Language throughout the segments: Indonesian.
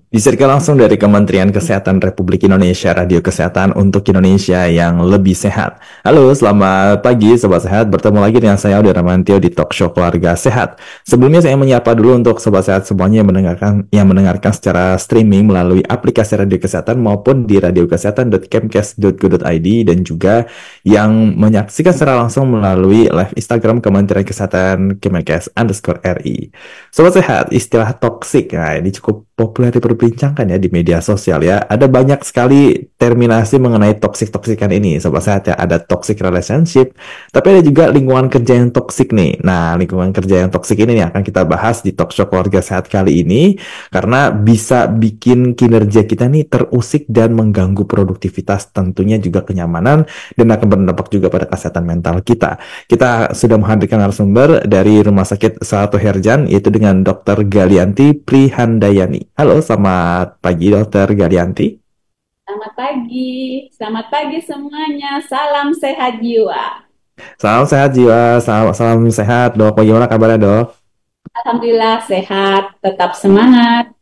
Disiarkan langsung dari Kementerian Kesehatan Republik Indonesia, Radio Kesehatan untuk Indonesia yang lebih sehat. Halo, selamat pagi Sobat Sehat. Bertemu lagi dengan saya, Audi Ramantio, di Talk Show Keluarga Sehat. Sebelumnya saya menyapa dulu untuk Sobat Sehat semuanya yang mendengarkan secara streaming melalui aplikasi Radio Kesehatan maupun di radiokesehatan.kemkes.go.id, dan juga yang menyaksikan secara langsung melalui live Instagram Kementerian Kesehatan Kemenkes_RI. Sobat Sehat, istilah toksik, nah ini cukup populer diperbincangkan ya di media sosial ya. Ada banyak sekali terminasi mengenai toksik-toksikan ini, Sobat Sehat ya. Ada toxic relationship, tapi ada juga lingkungan kerja yang toksik nih. Nah, lingkungan kerja yang toksik ini nih akan kita bahas di Talk Show Keluarga Sehat kali ini, karena bisa bikin kinerja kita nih terusik dan mengganggu produktivitas, tentunya juga kenyamanan, dan akan berdampak juga pada kesehatan mental kita. Kita sudah menghadirkan narasumber dari Rumah Sakit Sato Herjan, yaitu dengan Dr. Galianti Prihandayani. Halo, selamat pagi Dr. Galianti. Selamat pagi semuanya. Salam sehat jiwa. Salam sehat jiwa, salam, salam sehat dok. Bagaimana kabarnya dok? Alhamdulillah sehat, tetap semangat.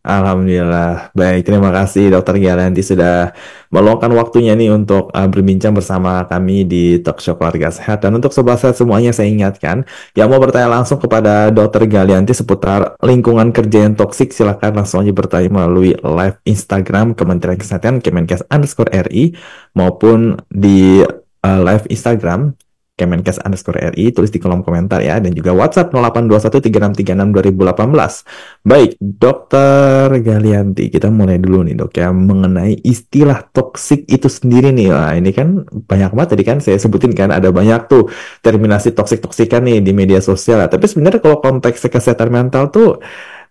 Alhamdulillah, baik. Terima kasih Dokter Gialanti sudah meluangkan waktunya nih untuk berbincang bersama kami di Talk Show Keluarga Sehat. Dan untuk sobat sehat semuanya saya ingatkan, yang mau bertanya langsung kepada Dokter Gialanti seputar lingkungan kerja yang toksik, silakan langsung aja bertanya melalui live Instagram Kementerian Kesehatan Kemenkes_RI, maupun di live Instagram Kemenkes_RI, tulis di kolom komentar ya, dan juga WhatsApp 082136362018. Baik, Dokter Galianti, kita mulai dulu nih dok ya, mengenai istilah toksik itu sendiri nih. Nah, ini kan banyak banget tadi kan saya sebutin kan, ada banyak tuh terminasi toksik-toksikan nih di media sosial. Tapi sebenarnya kalau konteks kesehatan mental tuh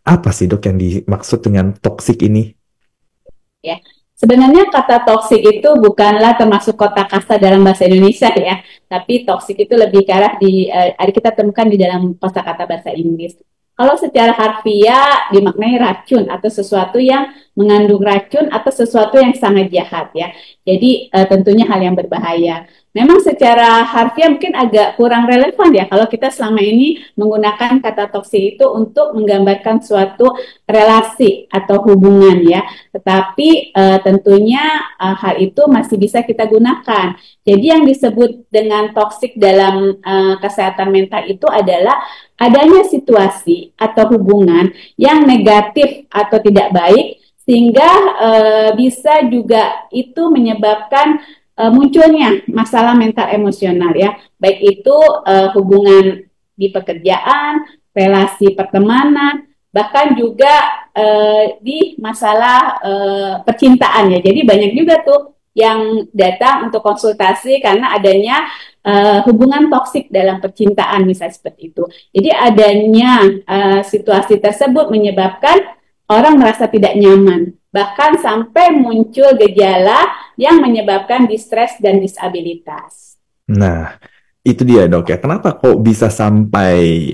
apa sih dok yang dimaksud dengan toksik ini? Ya, sebenarnya kata toksik itu bukanlah termasuk kata kasta dalam bahasa Indonesia ya, tapi toksik itu lebih ke arah kita temukan di dalam kosakata bahasa Inggris. Kalau secara harfiah dimaknai racun atau sesuatu yang mengandung racun atau sesuatu yang sangat jahat ya. Jadi tentunya hal yang berbahaya. Memang secara harfiah mungkin agak kurang relevan ya kalau kita selama ini menggunakan kata toksik itu untuk menggambarkan suatu relasi atau hubungan ya. Tetapi tentunya hal itu masih bisa kita gunakan. Jadi yang disebut dengan toksik dalam kesehatan mental itu adalah adanya situasi atau hubungan yang negatif atau tidak baik, sehingga bisa juga itu menyebabkan munculnya masalah mental emosional ya, baik itu hubungan di pekerjaan, relasi pertemanan, bahkan juga di masalah percintaan ya. Jadi banyak juga tuh yang datang untuk konsultasi karena adanya hubungan toksik dalam percintaan misalnya seperti itu. Jadi adanya situasi tersebut menyebabkan orang merasa tidak nyaman, bahkan sampai muncul gejala yang menyebabkan distres dan disabilitas. Nah, itu dia dok ya. Kenapa kok bisa sampai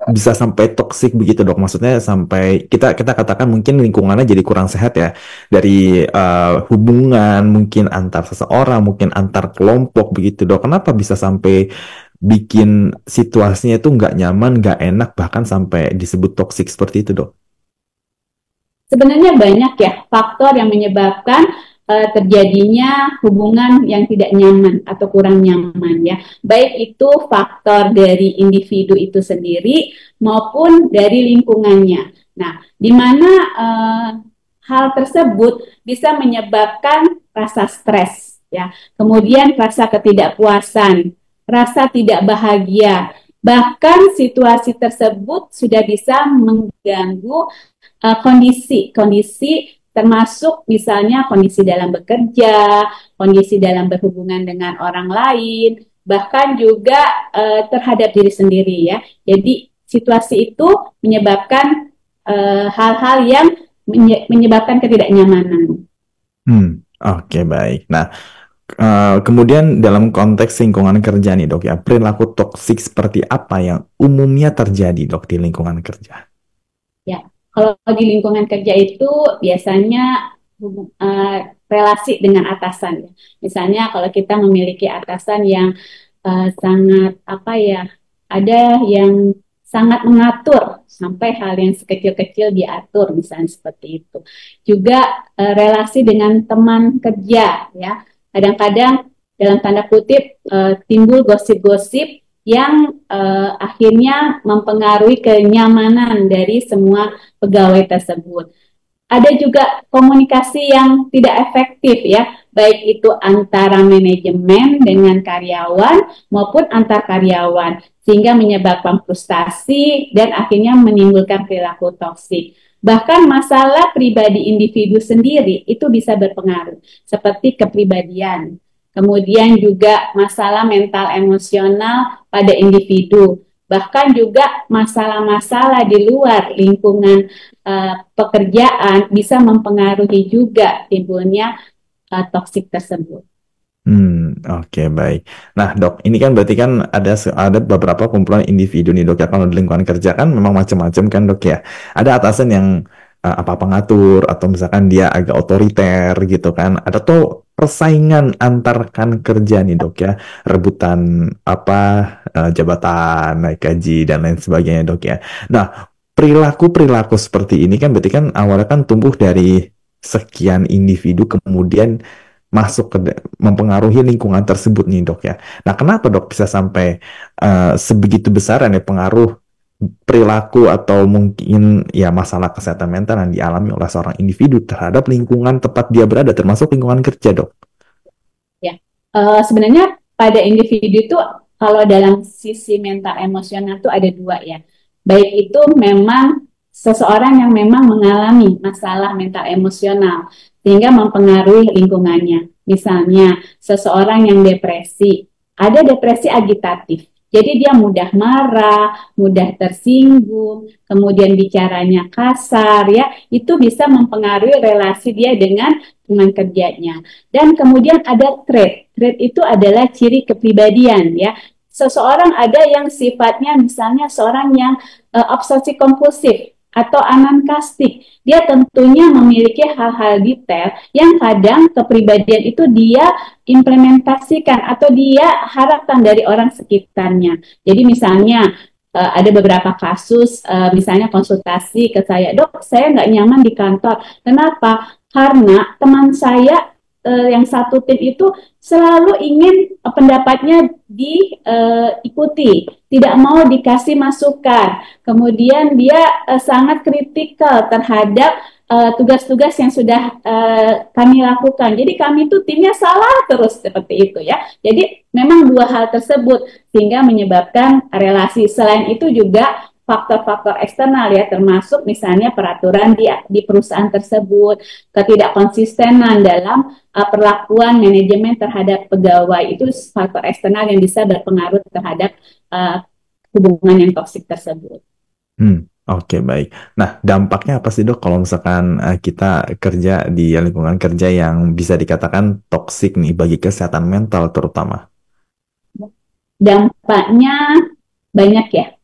bisa sampai toksik begitu dok? Maksudnya sampai kita kita katakan mungkin lingkungannya jadi kurang sehat ya, dari hubungan mungkin antar seseorang, mungkin antar kelompok begitu dok. Kenapa bisa sampai bikin situasinya itu nggak nyaman, nggak enak, bahkan sampai disebut toksik seperti itu dok? Sebenarnya banyak ya faktor yang menyebabkan terjadinya hubungan yang tidak nyaman atau kurang nyaman ya. Baik itu faktor dari individu itu sendiri maupun dari lingkungannya. Nah, di mana hal tersebut bisa menyebabkan rasa stres ya. Kemudian rasa ketidakpuasan, rasa tidak bahagia. Bahkan situasi tersebut sudah bisa mengganggu kondisi termasuk misalnya kondisi dalam bekerja, kondisi dalam berhubungan dengan orang lain, bahkan juga terhadap diri sendiri ya. Jadi situasi itu menyebabkan hal-hal yang menyebabkan ketidaknyamanan. Oke, baik. Nah, kemudian dalam konteks lingkungan kerja nih dok ya, perilaku toksik seperti apa yang umumnya terjadi dok di lingkungan kerja? Ya, kalau di lingkungan kerja itu biasanya relasi dengan atasan ya. Misalnya kalau kita memiliki atasan yang sangat apa ya, ada yang sangat mengatur sampai hal yang sekecil-kecil diatur, misalnya seperti itu. Juga relasi dengan teman kerja, ya. Kadang-kadang dalam tanda kutip timbul gosip-gosip yang akhirnya mempengaruhi kenyamanan dari semua pegawai tersebut. Ada juga komunikasi yang tidak efektif, ya, baik itu antara manajemen dengan karyawan maupun antar karyawan, sehingga menyebabkan frustasi dan akhirnya menimbulkan perilaku toksik. Bahkan masalah pribadi individu sendiri itu bisa berpengaruh, seperti kepribadian. Kemudian juga masalah mental emosional pada individu. Bahkan juga masalah-masalah di luar lingkungan pekerjaan bisa mempengaruhi juga timbulnya toksik tersebut. Oke, baik. Nah, Dok, ini kan berarti kan ada beberapa kumpulan individu nih, Dok, ya. Kalau di lingkungan kerja kan memang macam-macam kan, Dok, ya. Ada atasan yang apa-apa ngatur, atau misalkan dia agak otoriter gitu kan. Ada tuh persaingan antar rekan kerja nih, Dok, ya. Rebutan apa jabatan, naik gaji dan lain sebagainya, Dok, ya. Nah, perilaku-perilaku seperti ini kan berarti kan awalnya kan tumbuh dari sekian individu, kemudian masuk ke mempengaruhi lingkungan tersebut nih, Dok, ya. Nah, kenapa, Dok, bisa sampai sebegitu besar ya pengaruh perilaku atau mungkin ya masalah kesehatan mental yang dialami oleh seorang individu terhadap lingkungan tempat dia berada, termasuk lingkungan kerja, Dok? Ya, sebenarnya pada individu itu kalau dalam sisi mental emosional itu ada dua, ya. Baik itu memang seseorang yang memang mengalami masalah mental emosional sehingga mempengaruhi lingkungannya. Misalnya seseorang yang depresi, ada depresi agitatif. Jadi dia mudah marah, mudah tersinggung, kemudian bicaranya kasar, ya. Itu bisa mempengaruhi relasi dia dengan teman kerjanya. Dan kemudian ada trait. Trait itu adalah ciri kepribadian, ya. Seseorang ada yang sifatnya misalnya seorang yang obsesi kompulsif atau anankastik. Dia tentunya memiliki hal-hal detail yang kadang kepribadian itu dia implementasikan atau dia harapkan dari orang sekitarnya. Jadi misalnya ada beberapa kasus, misalnya konsultasi ke saya, Dok, saya nggak nyaman di kantor. Kenapa? Karena teman saya yang satu tim itu selalu ingin pendapatnya diikuti, tidak mau dikasih masukan. Kemudian dia sangat kritikal terhadap tugas-tugas yang sudah kami lakukan. Jadi kami itu timnya salah terus seperti itu, ya. Jadi memang dua hal tersebut sehingga menyebabkan relasi. Selain itu juga faktor-faktor eksternal, ya, termasuk misalnya peraturan di perusahaan tersebut, ketidakkonsistenan dalam perlakuan manajemen terhadap pegawai, itu faktor eksternal yang bisa berpengaruh terhadap hubungan yang toksik tersebut. Oke, baik. Nah, dampaknya apa sih, Dok, kalau misalkan kita kerja di lingkungan kerja yang bisa dikatakan toksik nih bagi kesehatan mental terutama? Dampaknya banyak, ya.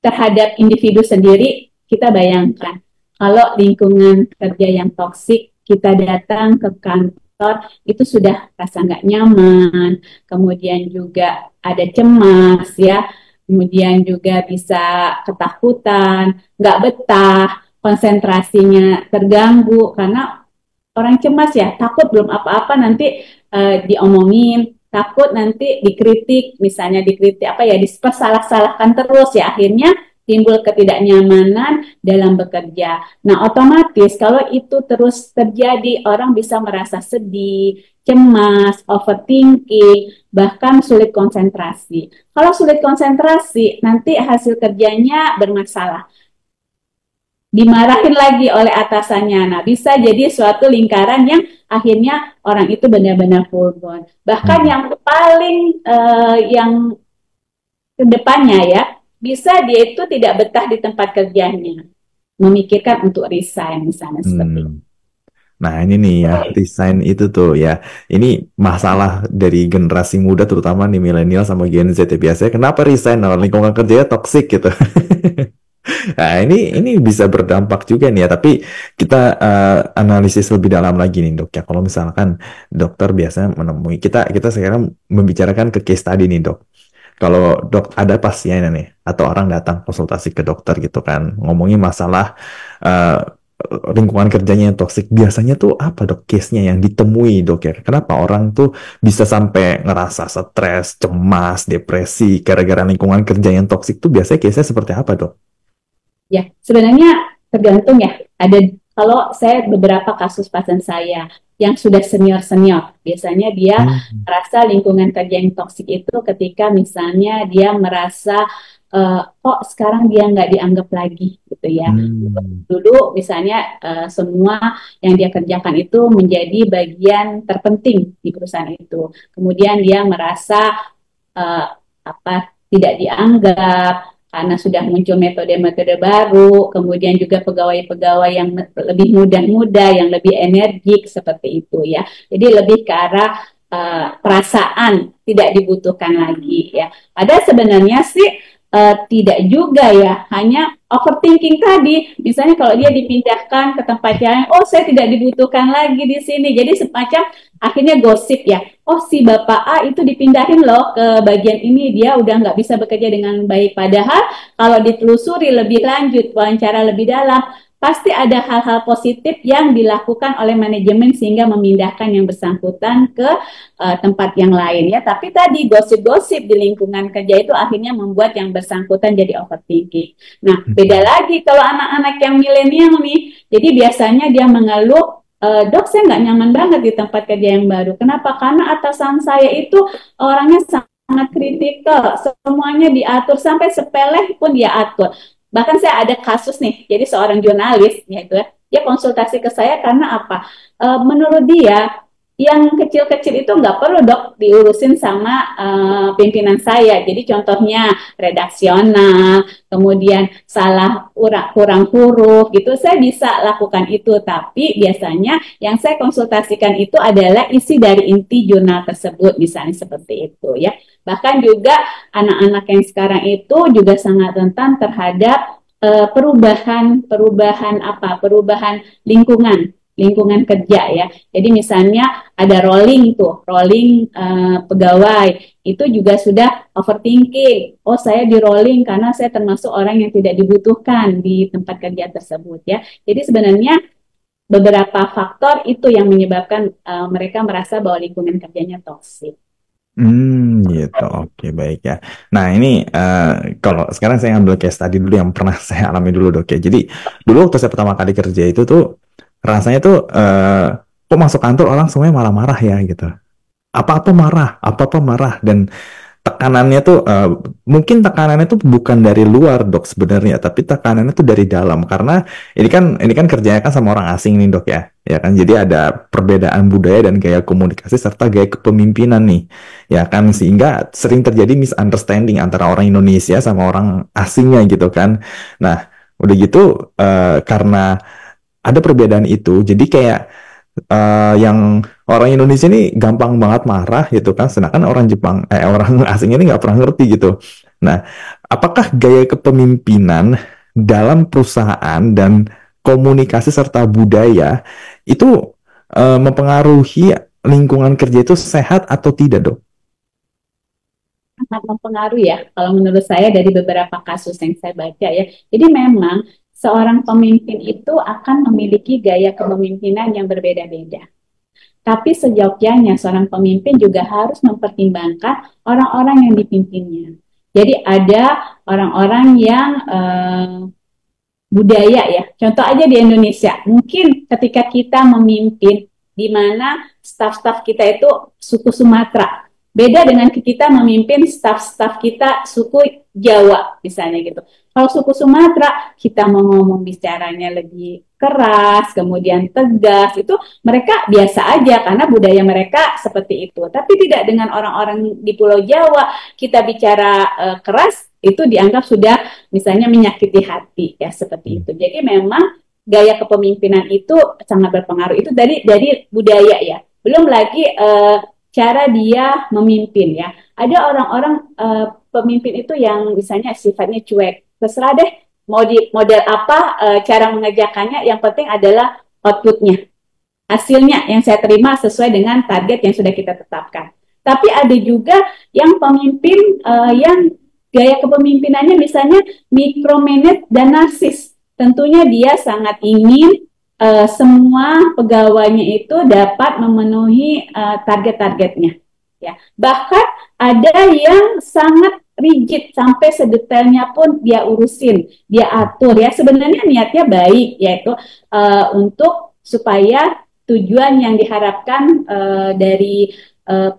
Terhadap individu sendiri, kita bayangkan kalau lingkungan kerja yang toksik, kita datang ke kantor itu sudah rasa nggak nyaman, kemudian juga ada cemas, ya, kemudian juga bisa ketakutan, nggak betah, konsentrasinya terganggu karena orang cemas, ya, takut belum apa-apa nanti diomongin, takut nanti dikritik, misalnya dikritik apa ya, dipersalah-salahkan terus, ya, akhirnya timbul ketidaknyamanan dalam bekerja. Nah, otomatis kalau itu terus terjadi, orang bisa merasa sedih, cemas, overthinking, bahkan sulit konsentrasi. Kalau sulit konsentrasi, nanti hasil kerjanya bermasalah, dimarahin lagi oleh atasannya. Nah, bisa jadi suatu lingkaran yang akhirnya orang itu benar-benar full burn. Bahkan yang paling yang kedepannya, ya, bisa dia itu tidak betah di tempat kerjanya, memikirkan untuk resign misalnya seperti itu. Nah, ini nih ya, resign itu tuh ya, ini masalah dari generasi muda terutama nih milenial sama Gen Z ya. Biasanya kenapa resign? Nah, lingkungan kerjanya toksik gitu. Nah, ini bisa berdampak juga nih ya, tapi kita analisis lebih dalam lagi nih, Dok, ya. Kalau misalkan dokter biasanya menemui kita sekarang membicarakan ke case tadi nih, Dok. kalau ada pasien nih atau orang datang konsultasi ke dokter gitu kan, ngomongin masalah eh, lingkungan kerjanya yang toksik, biasanya tuh apa dok case-nya yang ditemui dok ya? Kenapa orang tuh bisa sampai ngerasa stres, cemas, depresi gara-gara lingkungan kerja yang toksik tuh biasanya case-nya seperti apa dok? Ya, sebenarnya tergantung ya. Ada kalau saya beberapa kasus pasien saya yang sudah senior-senior, biasanya dia Hmm. merasa lingkungan kerja yang toksik itu ketika misalnya dia merasa kok sekarang dia nggak dianggap lagi gitu ya. Hmm. Dulu misalnya semua yang dia kerjakan itu menjadi bagian terpenting di perusahaan itu. Kemudian dia merasa eh, apa tidak dianggap karena sudah muncul metode-metode baru, kemudian juga pegawai-pegawai yang lebih muda-muda, yang lebih energik seperti itu ya. Jadi lebih ke arah perasaan tidak dibutuhkan lagi ya. Ada sebenarnya sih tidak juga ya, hanya overthinking tadi. Misalnya kalau dia dipindahkan ke tempat yang, oh saya tidak dibutuhkan lagi di sini, jadi semacam akhirnya gosip ya. Oh si Bapak A itu dipindahin loh ke bagian ini, dia udah nggak bisa bekerja dengan baik. Padahal kalau ditelusuri lebih lanjut, wawancara lebih dalam, pasti ada hal-hal positif yang dilakukan oleh manajemen sehingga memindahkan yang bersangkutan ke tempat yang lain ya. Tapi tadi gosip-gosip di lingkungan kerja itu akhirnya membuat yang bersangkutan jadi overthinking. Nah, beda lagi kalau anak-anak yang milenial nih. Jadi biasanya dia mengeluh, dok saya nggak nyaman banget di tempat kerja yang baru. Kenapa? Karena atasan saya itu orangnya sangat kritikal, semuanya diatur sampai sepele pun dia atur. Bahkan saya ada kasus nih, jadi seorang jurnalis yaitu ya, dia konsultasi ke saya karena apa? Menurut dia yang kecil-kecil itu nggak perlu dok diurusin sama pimpinan saya. Jadi contohnya redaksional, kemudian salah kurang huruf gitu, saya bisa lakukan itu. Tapi biasanya yang saya konsultasikan itu adalah isi dari inti jurnal tersebut, misalnya seperti itu ya. Bahkan juga anak-anak yang sekarang itu juga sangat rentan terhadap perubahan lingkungan kerja ya. Jadi misalnya ada rolling pegawai itu juga sudah overthinking. Oh saya di rolling karena saya termasuk orang yang tidak dibutuhkan di tempat kerja tersebut ya. Jadi sebenarnya beberapa faktor itu yang menyebabkan mereka merasa bahwa lingkungan kerjanya toksik. Gitu. Oke, baik ya. Nah, ini kalau sekarang saya ambil case tadi dulu yang pernah saya alami dulu, Dok ya. Jadi, dulu waktu saya pertama kali kerja itu tuh rasanya tuh kok masuk kantor orang semuanya marah-marah ya gitu. Apa-apa marah, apa-apa marah dan tekanannya tuh mungkin tekanannya tuh bukan dari luar dok sebenarnya tapi tekanannya tuh dari dalam karena ini kan kerjanya kan sama orang asing nih dok ya kan jadi ada perbedaan budaya dan gaya komunikasi serta gaya kepemimpinan nih ya kan sehingga sering terjadi misunderstanding antara orang Indonesia sama orang asingnya gitu kan. Nah udah gitu karena ada perbedaan itu jadi kayak yang orang Indonesia ini gampang banget marah gitu kan, sedangkan orang asing ini nggak pernah ngerti gitu. Nah, apakah gaya kepemimpinan dalam perusahaan dan komunikasi serta budaya itu mempengaruhi lingkungan kerja itu sehat atau tidak, Dok? Sangat mempengaruhi ya kalau menurut saya dari beberapa kasus yang saya baca ya. Jadi memang seorang pemimpin itu akan memiliki gaya kepemimpinan yang berbeda-beda. Tapi seyogyanya seorang pemimpin juga harus mempertimbangkan orang-orang yang dipimpinnya. Jadi ada orang-orang yang budaya ya. Contoh aja di Indonesia, mungkin ketika kita memimpin di mana staf-staf kita itu suku Sumatera. Beda dengan kita memimpin staf-staf kita suku Jawa misalnya gitu. Kalau suku Sumatera, kita mau ngomong bicaranya lebih keras, kemudian tegas, itu mereka biasa aja karena budaya mereka seperti itu. Tapi tidak dengan orang-orang di Pulau Jawa, kita bicara keras, itu dianggap sudah misalnya menyakiti hati ya seperti itu. Jadi memang gaya kepemimpinan itu sangat berpengaruh. Itu dari budaya ya. Belum lagi cara dia memimpin ya. Ada orang-orang pemimpin itu yang misalnya sifatnya cuek. Terserah deh mau di model apa cara mengerjakannya. Yang penting adalah outputnya, hasilnya yang saya terima sesuai dengan target yang sudah kita tetapkan. Tapi ada juga yang pemimpin yang gaya kepemimpinannya misalnya micromanage dan narsis. Tentunya dia sangat ingin semua pegawainya itu dapat memenuhi target-targetnya. Ya, bahkan ada yang sangat rigid sampai sedetailnya pun dia urusin, dia atur ya. Sebenarnya niatnya baik, yaitu untuk supaya tujuan yang diharapkan dari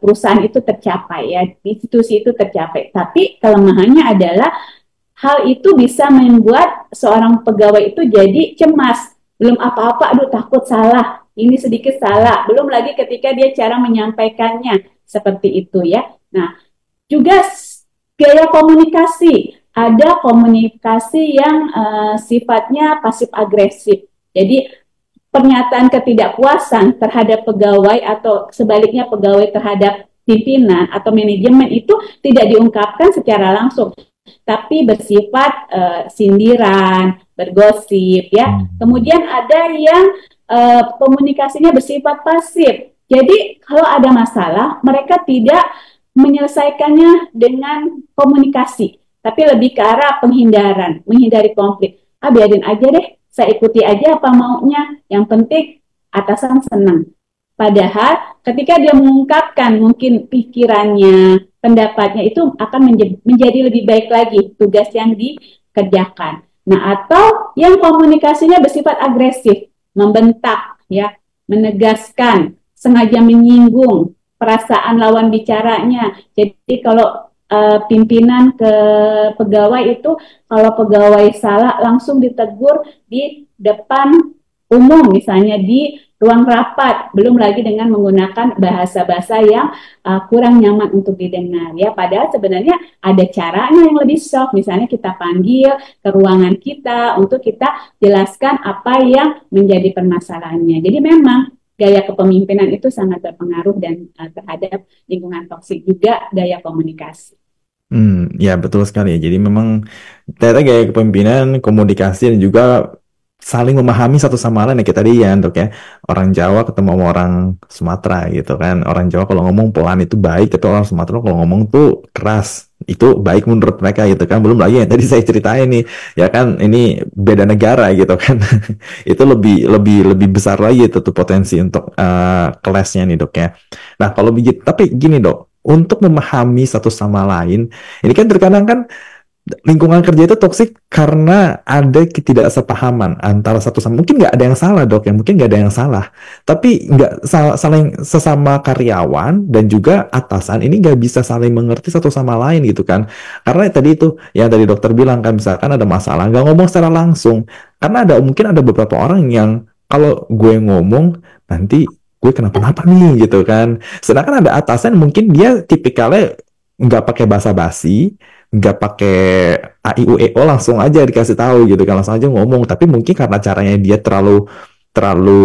perusahaan itu tercapai ya, institusi itu tercapai. Tapi kelemahannya adalah hal itu bisa membuat seorang pegawai itu jadi cemas. Belum apa-apa, aduh takut salah, ini sedikit salah. Belum lagi ketika dia cara menyampaikannya seperti itu ya. Nah, juga gaya komunikasi. Ada komunikasi yang sifatnya pasif agresif. Jadi pernyataan ketidakpuasan terhadap pegawai atau sebaliknya pegawai terhadap pimpinan atau manajemen itu tidak diungkapkan secara langsung, tapi bersifat sindiran, bergosip ya. Kemudian ada yang komunikasinya bersifat pasif. Jadi kalau ada masalah, mereka tidak menyelesaikannya dengan komunikasi, tapi lebih ke arah penghindaran, menghindari konflik. Ah, biarin aja deh, saya ikuti aja apa maunya, yang penting atasan senang. Padahal ketika dia mengungkapkan mungkin pikirannya, pendapatnya itu akan menjadi lebih baik lagi tugas yang dikerjakan. Nah, atau yang komunikasinya bersifat agresif, membentak, ya, menegaskan, sengaja menyinggung perasaan lawan bicaranya. Jadi kalau pimpinan ke pegawai itu, kalau pegawai salah langsung ditegur di depan umum, misalnya di ruang rapat, belum lagi dengan menggunakan bahasa-bahasa yang kurang nyaman untuk didengar ya. Padahal sebenarnya ada caranya yang lebih soft, misalnya kita panggil ke ruangan kita untuk kita jelaskan apa yang menjadi permasalahannya. Jadi memang gaya kepemimpinan itu sangat berpengaruh dan terhadap lingkungan toksik juga gaya komunikasi. Ya betul sekali ya. Jadi memang ternyata gaya kepemimpinan, komunikasi dan juga saling memahami satu sama lain ya, kita tadi ya Dok ya. Orang Jawa ketemu sama orang Sumatera gitu kan. Orang Jawa kalau ngomong pelan itu baik, tapi orang Sumatera kalau ngomong tuh keras. Itu baik menurut mereka gitu kan. Belum lagi yang tadi saya ceritain nih, ya kan ini beda negara gitu kan. Itu lebih besar lagi itu tuh potensi untuk kelasnya nih Dok ya. Nah, kalau begitu, tapi gini Dok, untuk memahami satu sama lain, ini kan terkadang kan lingkungan kerja itu toksik karena ada ketidaksepahaman antara satu sama, mungkin nggak ada yang salah Dok ya, mungkin nggak ada yang salah, tapi nggak saling sesama karyawan dan juga atasan ini nggak bisa saling mengerti satu sama lain gitu kan, karena tadi itu yang tadi dokter bilang kan, misalkan ada masalah nggak ngomong secara langsung, karena mungkin ada beberapa orang yang kalau gue ngomong nanti gue kenapa-napa nih gitu kan, sedangkan ada atasan mungkin dia tipikalnya nggak pakai basa-basi, nggak pakai A I U E O, langsung aja dikasih tahu gitu kan, langsung aja ngomong, tapi mungkin karena caranya dia terlalu terlalu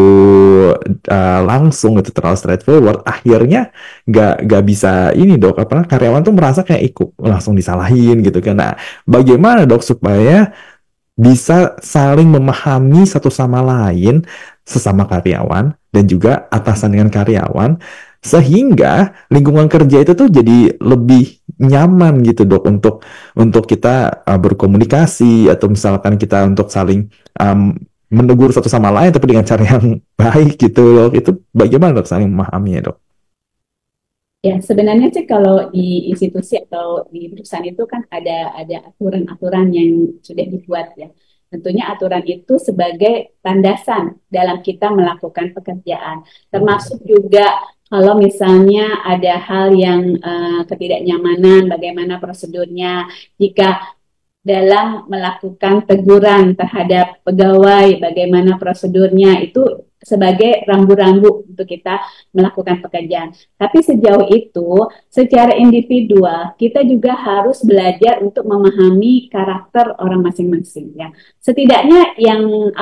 langsung gitu, terlalu straightforward, akhirnya nggak bisa ini Dok, apa karyawan tuh merasa kayak ikut langsung disalahin gitu kan. Nah, bagaimana Dok supaya bisa saling memahami satu sama lain, sesama karyawan dan juga atasan dengan karyawan, sehingga lingkungan kerja itu tuh jadi lebih nyaman gitu Dok, untuk kita berkomunikasi, atau misalkan kita untuk saling menegur satu sama lain tapi dengan cara yang baik gitu Dok. Itu bagaimana Dok saling memahaminya Dok? Ya, sebenarnya sih kalau di institusi atau di perusahaan itu kan ada aturan-aturan yang sudah dibuat ya. Tentunya aturan itu sebagai landasan dalam kita melakukan pekerjaan. Termasuk juga kalau misalnya ada hal yang ketidaknyamanan, bagaimana prosedurnya. Jika dalam melakukan teguran terhadap pegawai, bagaimana prosedurnya, itu sebagai rambu-rambu untuk kita melakukan pekerjaan. Tapi sejauh itu, secara individual, kita juga harus belajar untuk memahami karakter orang masing-masing ya. Setidaknya yang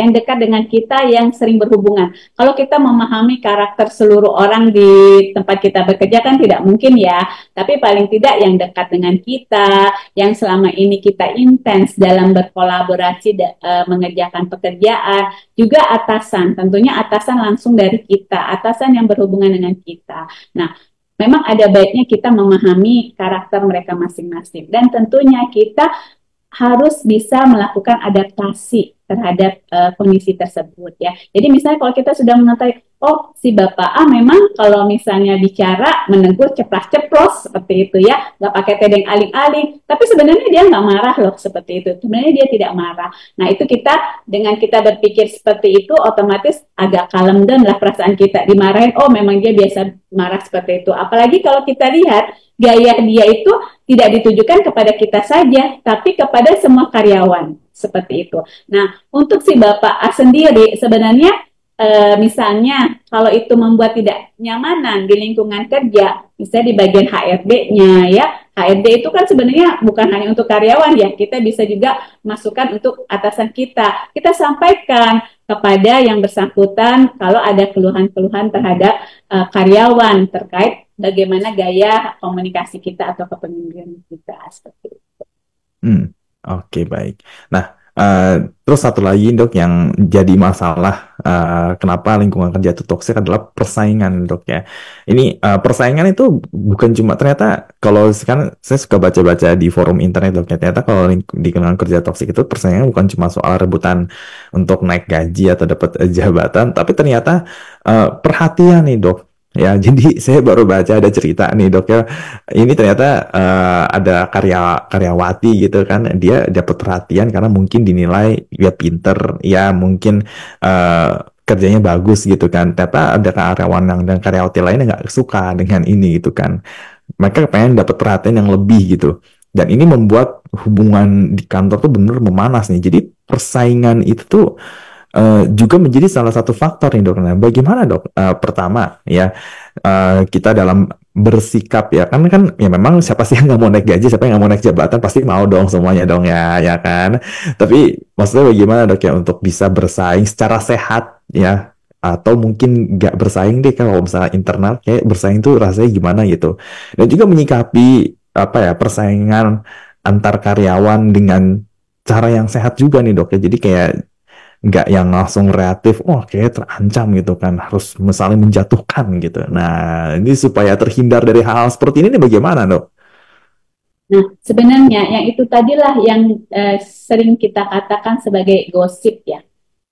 yang dekat dengan kita, yang sering berhubungan. Kalau kita memahami karakter seluruh orang di tempat kita bekerja kan tidak mungkin ya. Tapi paling tidak yang dekat dengan kita, yang selama ini kita intens dalam berkolaborasi mengerjakan pekerjaan, juga atasan, tentunya atasan langsung dari kita, atasan yang berhubungan dengan kita. Nah, memang ada baiknya kita memahami karakter mereka masing-masing. Dan tentunya kita harus bisa melakukan adaptasi terhadap kondisi tersebut ya. Jadi misalnya kalau kita sudah mengetahui, oh si Bapak A memang kalau misalnya bicara menegur ceplas-ceplos seperti itu ya, nggak pakai tedeng aling-aling, tapi sebenarnya dia nggak marah loh seperti itu. Sebenarnya dia tidak marah. Nah itu kita dengan kita berpikir seperti itu otomatis agak kalem dan lah perasaan kita dimarahin. Oh memang dia biasa marah seperti itu. Apalagi kalau kita lihat gaya dia itu tidak ditujukan kepada kita saja, tapi kepada semua karyawan seperti itu. Nah, untuk si Bapak A sendiri sebenarnya misalnya kalau itu membuat tidak nyamanan di lingkungan kerja, misalnya di bagian HRD-nya ya, HRD itu kan sebenarnya bukan hanya untuk karyawan ya, kita bisa juga masukkan untuk atasan kita. Kita sampaikan kepada yang bersangkutan kalau ada keluhan-keluhan terhadap karyawan terkait bagaimana gaya komunikasi kita atau kepemimpinan kita seperti itu. Oke, baik. Nah, terus satu lagi dok yang jadi masalah kenapa lingkungan kerja itu toksik adalah persaingan dok ya. Ini persaingan itu bukan cuma ternyata kalau kan saya suka baca-baca di forum internet dok ya, ternyata kalau di lingkungan kerja toksik itu persaingan bukan cuma soal rebutan untuk naik gaji atau dapat jabatan, tapi ternyata perhatian nih dok. Ya, jadi saya baru baca ada cerita nih dok ya. Ini ternyata ada karyawati gitu kan, dia dapat perhatian karena mungkin dinilai dia pinter, ya mungkin kerjanya bagus gitu kan. Ternyata ada karyawan yang dan karyawati lainnya nggak suka dengan ini gitu kan. Mereka pengen dapat perhatian yang lebih gitu. Dan ini membuat hubungan di kantor tuh bener memanas nih. Jadi persaingan itu tuh juga menjadi salah satu faktor nih dok. Nah, bagaimana dok? Pertama ya kita dalam bersikap ya kan ya memang siapa sih yang nggak mau naik gaji, siapa yang nggak mau naik jabatan pasti mau dong semuanya dong ya kan. Tapi maksudnya bagaimana dok ya untuk bisa bersaing secara sehat ya atau mungkin nggak bersaing deh kalau misalnya internal kayak bersaing tuh rasanya gimana gitu. Dan juga menyikapi apa ya persaingan antar karyawan dengan cara yang sehat juga nih dok ya. Jadi kayak nggak yang langsung reaktif, oh kayak terancam gitu kan, harus misalnya menjatuhkan gitu. Nah, ini supaya terhindar dari hal-hal seperti ini bagaimana dok? Nah, sebenarnya yang itu tadilah yang sering kita katakan sebagai gosip ya.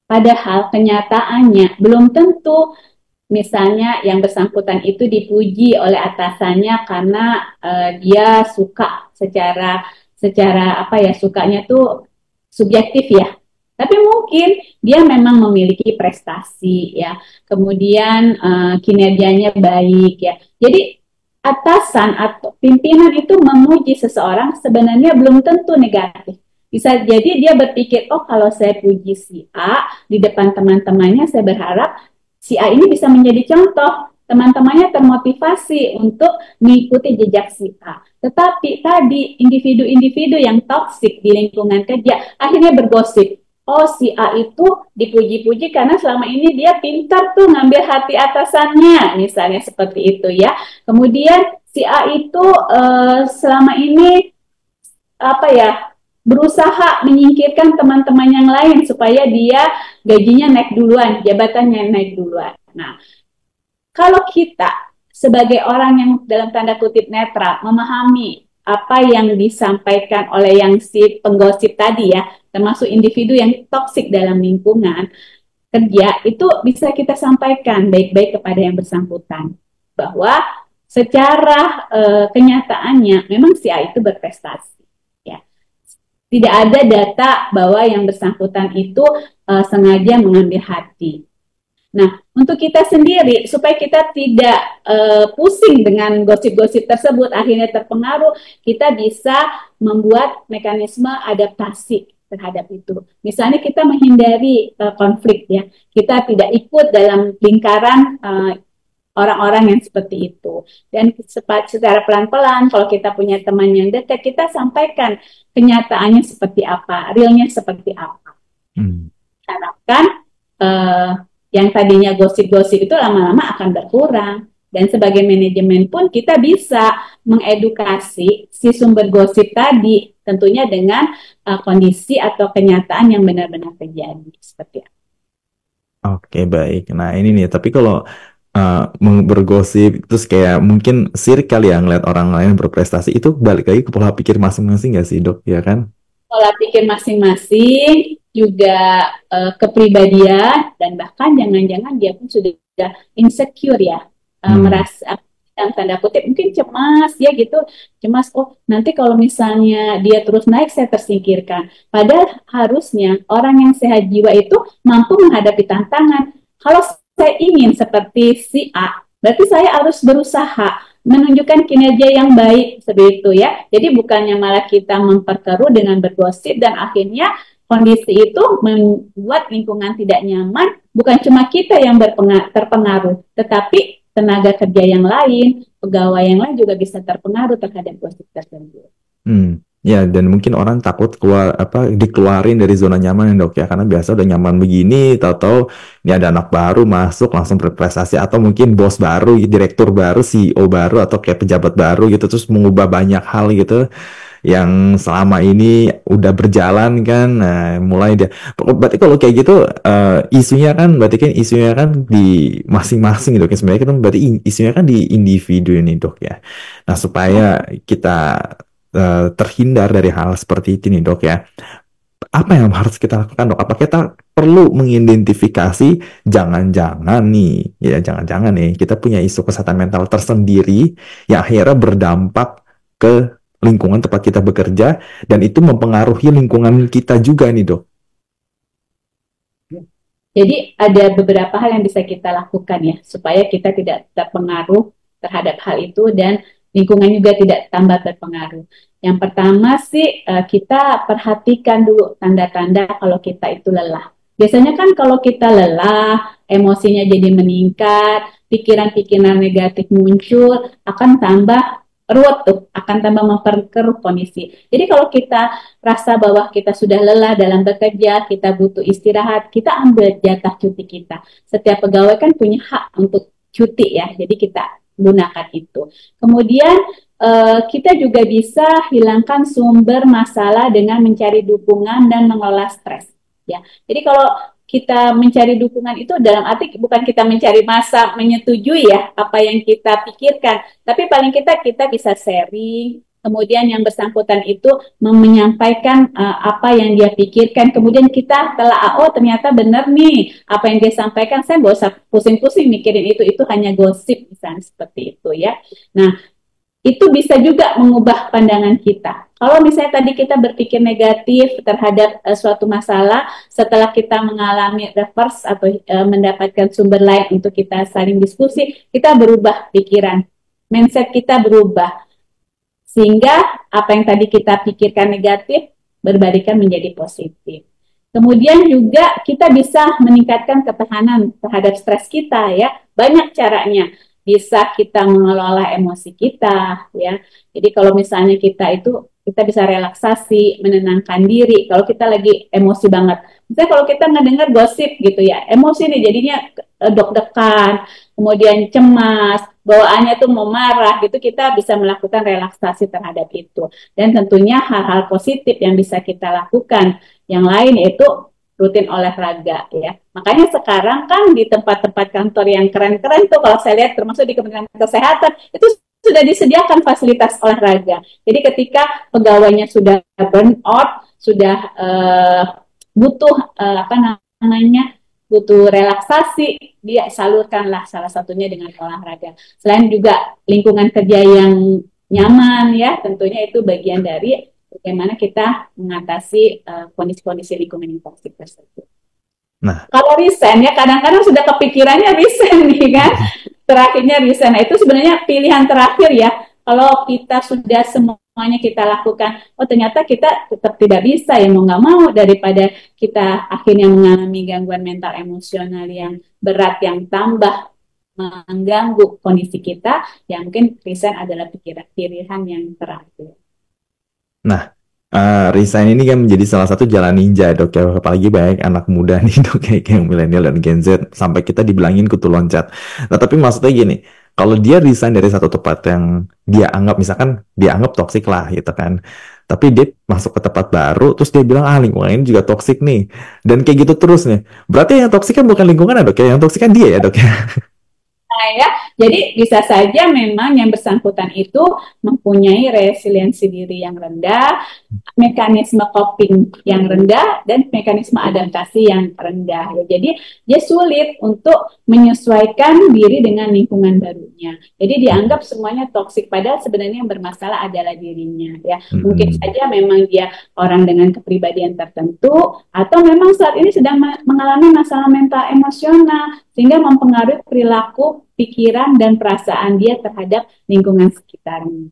Padahal kenyataannya belum tentu misalnya yang bersangkutan itu dipuji oleh atasannya karena dia suka secara secara apa ya sukanya tuh subjektif ya. Tapi mungkin dia memang memiliki prestasi ya, kemudian kinerjanya baik ya. Jadi atasan atau pimpinan itu memuji seseorang sebenarnya belum tentu negatif. Bisa jadi dia berpikir, oh kalau saya puji si A di depan teman-temannya, saya berharap si A ini bisa menjadi contoh. Teman-temannya termotivasi untuk mengikuti jejak si A. Tetapi tadi individu-individu yang toksik di lingkungan kerja akhirnya bergosip. Oh si A itu dipuji-puji karena selama ini dia pintar tuh ngambil hati atasannya, misalnya seperti itu ya. Kemudian si A itu selama ini apa ya berusaha menyingkirkan teman-teman yang lain supaya dia gajinya naik duluan, jabatannya naik duluan. Nah, kalau kita sebagai orang yang dalam tanda kutip netral memahami apa yang disampaikan oleh yang si penggosip tadi ya, termasuk individu yang toksik dalam lingkungan kerja, itu bisa kita sampaikan baik-baik kepada yang bersangkutan bahwa secara kenyataannya memang si A itu berprestasi. Ya. Tidak ada data bahwa yang bersangkutan itu sengaja mengambil hati. Nah, untuk kita sendiri, supaya kita tidak pusing dengan gosip-gosip tersebut, akhirnya terpengaruh, kita bisa membuat mekanisme adaptasi terhadap itu. Misalnya kita menghindari konflik ya, kita tidak ikut dalam lingkaran orang-orang yang seperti itu. Dan secara pelan-pelan, kalau kita punya teman yang dekat, kita sampaikan kenyataannya seperti apa, realnya seperti apa. Harapkan yang tadinya gosip-gosip itu lama-lama akan berkurang. Dan sebagai manajemen pun kita bisa mengedukasi si sumber gosip tadi, tentunya dengan kondisi atau kenyataan yang benar-benar terjadi. Seperti itu. Oke, baik. Nah, ini nih, tapi kalau bergosip, terus kayak mungkin sirik kali ya ngeliat orang lain berprestasi, itu balik lagi ke pola pikir masing-masing nggak sih dok, ya kan? Pola pikir masing-masing, juga kepribadian, dan bahkan jangan-jangan dia pun sudah insecure ya, merasa dalam tanda kutip mungkin cemas ya gitu, cemas, oh nanti kalau misalnya dia terus naik saya tersingkirkan. Padahal harusnya orang yang sehat jiwa itu mampu menghadapi tantangan. Kalau saya ingin seperti si A, berarti saya harus berusaha menunjukkan kinerja yang baik seperti itu ya. Jadi bukannya malah kita memperkeruh dengan bergosip dan akhirnya kondisi itu membuat lingkungan tidak nyaman, bukan cuma kita yang terpengaruh, tetapi tenaga kerja yang lain, pegawai yang lain juga bisa terpengaruh terhadap gosip tersebut. Ya, dan mungkin orang takut dikeluarin dari zona nyaman ya dok ya, karena biasa udah nyaman begini, tahu-tahu ini ada anak baru masuk langsung berprestasi, atau mungkin bos baru, direktur baru, CEO baru, atau kayak pejabat baru gitu, terus mengubah banyak hal gitu yang selama ini udah berjalan kan. Nah, mulai dia, berarti kalau kayak gitu isunya kan di masing-masing gitu kan, sebenarnya kan berarti isunya kan di individu ini dok ya. Nah, supaya kita terhindar dari hal seperti ini dok ya, apa yang harus kita lakukan dok? Apa kita perlu mengidentifikasi jangan-jangan nih kita punya isu kesehatan mental tersendiri yang akhirnya berdampak ke lingkungan tempat kita bekerja, dan itu mempengaruhi lingkungan kita juga nih dok. Jadi ada beberapa hal yang bisa kita lakukan ya, supaya kita tidak terpengaruh terhadap hal itu dan lingkungan juga tidak tambah berpengaruh. Yang pertama sih kita perhatikan dulu tanda-tanda kalau kita itu lelah. Biasanya kan kalau kita lelah, emosinya jadi meningkat, pikiran-pikiran negatif muncul, akan tambah ruwet tuh, akan tambah memperkeruh kondisi. Jadi kalau kita rasa bahwa kita sudah lelah dalam bekerja, kita butuh istirahat, kita ambil jatah cuti kita. Setiap pegawai kan punya hak untuk cuti ya, jadi kita gunakan itu. Kemudian kita juga bisa hilangkan sumber masalah dengan mencari dukungan dan mengelola stres. Ya, jadi kalau kita mencari dukungan itu dalam arti bukan kita mencari masa menyetujui ya apa yang kita pikirkan, tapi paling kita bisa sharing, kemudian yang bersangkutan itu menyampaikan apa yang dia pikirkan, kemudian kita telah oh ternyata benar nih apa yang dia sampaikan, saya nggak usah pusing-pusing mikirin itu hanya gosip misalnya seperti itu ya. Nah, itu bisa juga mengubah pandangan kita. Kalau misalnya tadi kita berpikir negatif terhadap suatu masalah, setelah kita mengalami reverse atau mendapatkan sumber lain untuk kita saling diskusi, kita berubah pikiran, mindset kita berubah, sehingga apa yang tadi kita pikirkan negatif berbalikan menjadi positif. Kemudian juga kita bisa meningkatkan ketahanan terhadap stres kita ya, banyak caranya. Bisa kita mengelola emosi kita ya. Jadi kalau misalnya kita bisa relaksasi, menenangkan diri kalau kita lagi emosi banget. Misalnya kalau kita ngedengar gosip gitu ya, emosi nih jadinya deg-degan, kemudian cemas, bawaannya tuh mau marah gitu, kita bisa melakukan relaksasi terhadap itu. Dan tentunya hal-hal positif yang bisa kita lakukan. Yang lain yaitu rutin olahraga ya. Makanya sekarang kan di tempat-tempat kantor yang keren-keren tuh kalau saya lihat termasuk di Kementerian Kesehatan itu sudah disediakan fasilitas olahraga. Jadi ketika pegawainya sudah burn out, sudah butuh butuh relaksasi, dia salurkanlah salah satunya dengan olahraga. Selain juga lingkungan kerja yang nyaman ya, tentunya itu bagian dari bagaimana kita mengatasi kondisi-kondisi lingkungan yang toksik tersebut. Nah, kalau resign ya kadang-kadang sudah kepikirannya resign nih kan, terakhirnya resign. Nah, itu sebenarnya pilihan terakhir ya. Kalau kita sudah semuanya kita lakukan, oh ternyata kita tetap tidak bisa ya mau nggak mau, daripada kita akhirnya mengalami gangguan mental emosional yang berat yang tambah mengganggu kondisi kita, ya mungkin resign adalah pilihan yang terakhir. Nah, resign ini kan menjadi salah satu jalan ninja dok ya, apalagi banyak anak muda nih dok, kayak yang milenial dan Gen Z, sampai kita dibilangin kutu loncat. Nah, tapi maksudnya gini, kalau dia resign dari satu tempat yang dia anggap, misalkan dia anggap toksik lah gitu kan, tapi dia masuk ke tempat baru, terus dia bilang, lingkungan ini juga toksik nih, dan kayak gitu terus nih, berarti yang toksik kan bukan lingkungan ya dok ya, yang toksik kan dia ya dok ya. Nah, ya, jadi bisa saja memang yang bersangkutan itu mempunyai resiliensi diri yang rendah, mekanisme coping yang rendah, dan mekanisme adaptasi yang rendah. Ya. Jadi dia sulit untuk menyesuaikan diri dengan lingkungan barunya. Jadi dianggap semuanya toksik, padahal sebenarnya yang bermasalah adalah dirinya. Ya, mungkin Mm-mm. saja memang dia orang dengan kepribadian tertentu, atau memang saat ini sedang mengalami masalah mental emosional sehingga mempengaruhi perilaku, pikiran, dan perasaan dia terhadap lingkungan sekitarnya.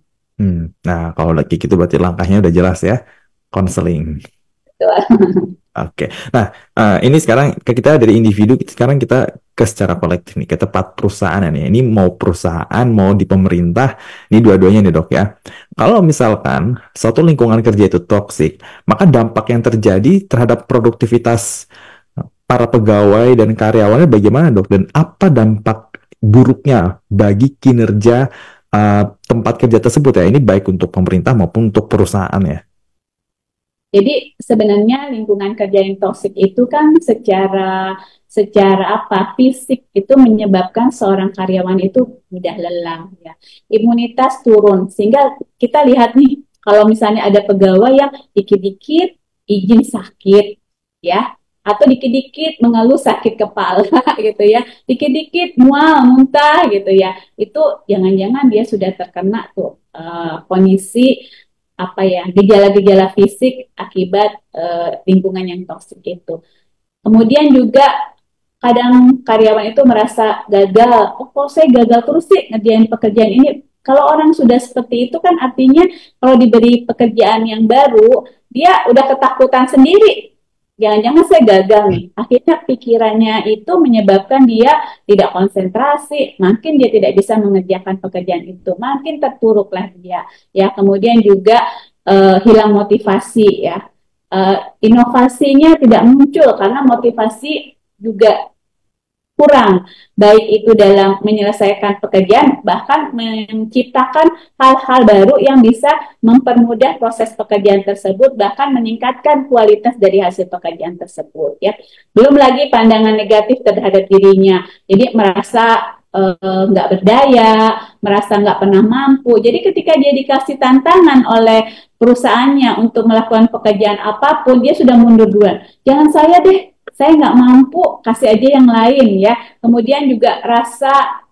Nah, kalau lagi gitu berarti langkahnya udah jelas ya, konseling. Oke. Nah, ini sekarang kita dari individu, sekarang kita ke secara kolektif nih, ke tempat perusahaan nih. Ini mau perusahaan, mau di pemerintah, ini dua-duanya nih dok ya. Kalau misalkan suatu lingkungan kerja itu toksik, maka dampak yang terjadi terhadap produktivitas para pegawai dan karyawannya bagaimana dok? Dan apa dampak buruknya bagi kinerja tempat kerja tersebut ya? Ini baik untuk pemerintah maupun untuk perusahaan ya. Jadi sebenarnya lingkungan kerja yang toksik itu kan secara apa fisik itu menyebabkan seorang karyawan itu mudah lelah ya. Imunitas turun sehingga kita lihat nih kalau misalnya ada pegawai yang dikit-dikit izin sakit ya atau dikit-dikit mengeluh sakit kepala gitu ya. Dikit-dikit mual, muntah gitu ya. Itu jangan-jangan dia sudah terkena tuh kondisi apa ya gejala-gejala fisik akibat lingkungan yang toksik itu. Kemudian juga kadang karyawan itu merasa gagal. Oh, kok saya gagal terus sih ngerjain pekerjaan ini? Kalau orang sudah seperti itu kan artinya kalau diberi pekerjaan yang baru, dia udah ketakutan sendiri. Jangan-jangan saya gagal nih. Akhirnya pikirannya itu menyebabkan dia tidak konsentrasi, makin dia tidak bisa mengerjakan pekerjaan itu, makin terpuruklah dia. Ya, kemudian juga hilang motivasi ya. Inovasinya tidak muncul karena motivasi juga kurang, baik itu dalam menyelesaikan pekerjaan, bahkan menciptakan hal-hal baru yang bisa mempermudah proses pekerjaan tersebut, bahkan meningkatkan kualitas dari hasil pekerjaan tersebut. Ya, belum lagi pandangan negatif terhadap dirinya, jadi merasa nggak berdaya, merasa nggak pernah mampu. Jadi ketika dia dikasih tantangan oleh perusahaannya untuk melakukan pekerjaan apapun, dia sudah mundur duluan. Jangan saya deh, saya nggak mampu, kasih aja yang lain ya. Kemudian juga rasa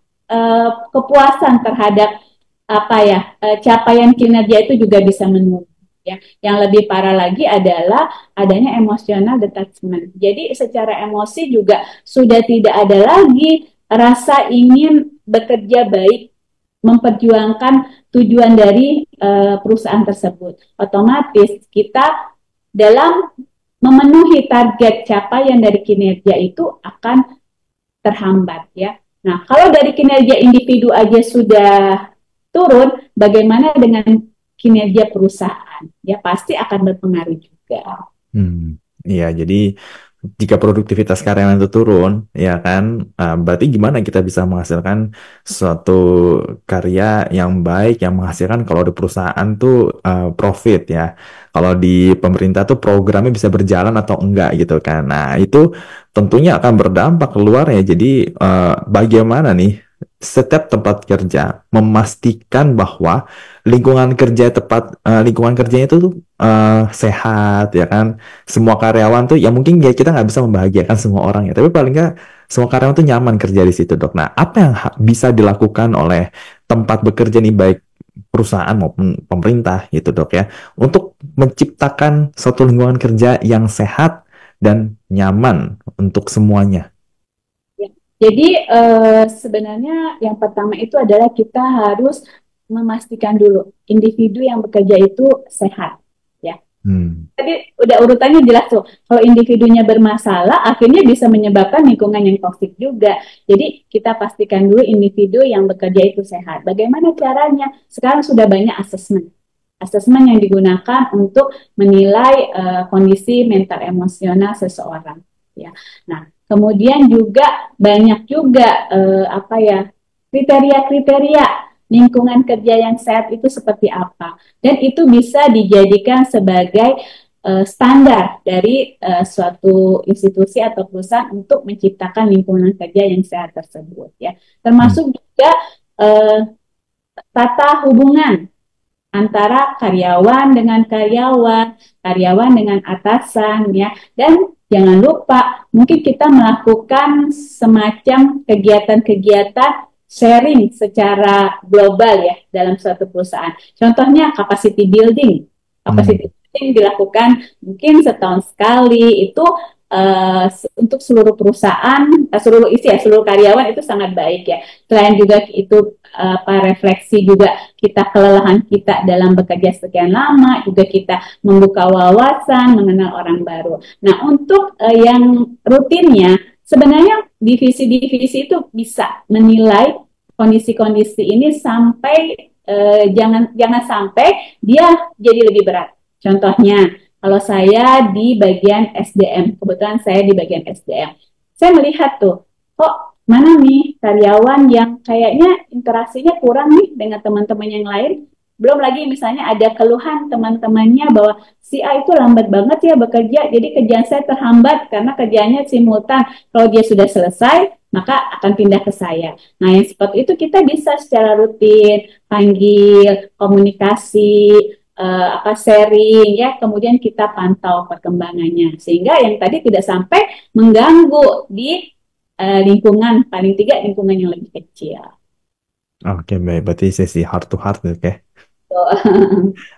kepuasan terhadap apa ya capaian kinerja itu juga bisa menurun. Ya, yang lebih parah lagi adalah adanya emosional detachment. Jadi secara emosi juga sudah tidak ada lagi rasa ingin bekerja baik, memperjuangkan tujuan dari perusahaan tersebut. Otomatis kita dalam memenuhi target capaian dari kinerja itu akan terhambat ya. Nah, kalau dari kinerja individu aja sudah turun, bagaimana dengan kinerja perusahaan? Ya pasti akan berpengaruh juga. Iya, jadi jika produktivitas karyawan itu turun, ya kan, berarti gimana kita bisa menghasilkan suatu karya yang baik, yang menghasilkan kalau di perusahaan tuh profit ya. Kalau di pemerintah tuh programnya bisa berjalan atau enggak gitu kan. Nah, itu tentunya akan berdampak keluar ya. Jadi bagaimana nih setiap tempat kerja memastikan bahwa lingkungan kerjanya itu tuh sehat ya kan, semua karyawan tuh ya mungkin ya kita nggak bisa membahagiakan semua orang ya, tapi paling nggak semua karyawan tuh nyaman kerja di situ dok. Nah, apa yang bisa dilakukan oleh tempat bekerja nih, baik perusahaan maupun pemerintah gitu dok ya, untuk menciptakan suatu lingkungan kerja yang sehat dan nyaman untuk semuanya. Ya. Jadi sebenarnya yang pertama itu adalah kita harus memastikan dulu individu yang bekerja itu sehat. Ya. Hmm. Tadi udah urutannya jelas tuh. Kalau individunya bermasalah, akhirnya bisa menyebabkan lingkungan yang toksik juga. Jadi kita pastikan dulu individu yang bekerja itu sehat. Bagaimana caranya? Sekarang sudah banyak asesmen. Asesmen yang digunakan untuk menilai kondisi mental emosional seseorang. Ya. Nah, kemudian juga banyak juga apa ya kriteria-kriteria lingkungan kerja yang sehat itu seperti apa, dan itu bisa dijadikan sebagai standar dari suatu institusi atau perusahaan untuk menciptakan lingkungan kerja yang sehat tersebut ya. Hmm. Termasuk juga uh, tata hubungan antara karyawan dengan karyawan, karyawan dengan atasan ya. Dan jangan lupa mungkin kita melakukan semacam kegiatan-kegiatan sharing secara global ya dalam suatu perusahaan. Contohnya capacity building. Hmm. Capacity building dilakukan mungkin setahun sekali itu untuk seluruh perusahaan, seluruh isi ya, seluruh karyawan itu sangat baik ya. Selain juga itu refleksi juga kita kelelahan kita dalam bekerja sekian lama, juga kita membuka wawasan, mengenal orang baru. Nah, untuk yang rutinnya, sebenarnya divisi-divisi itu bisa menilai kondisi-kondisi ini sampai jangan sampai dia jadi lebih berat. Contohnya, kalau saya di bagian SDM, kebetulan saya di bagian SDM, saya melihat tuh, kok mana nih karyawan yang kayaknya interaksinya kurang nih dengan teman-teman yang lain. Belum lagi misalnya ada keluhan teman-temannya bahwa si A itu lambat banget ya bekerja, jadi kerjaan saya terhambat karena kerjanya simultan. Kalau dia sudah selesai, maka akan pindah ke saya. Nah, yang seperti itu kita bisa secara rutin panggil, komunikasi, sharing ya, kemudian kita pantau perkembangannya sehingga yang tadi tidak sampai mengganggu di lingkungan, paling tidak lingkungan yang lebih kecil. Oke, baik. Berarti sesi heart to heart, oke. So,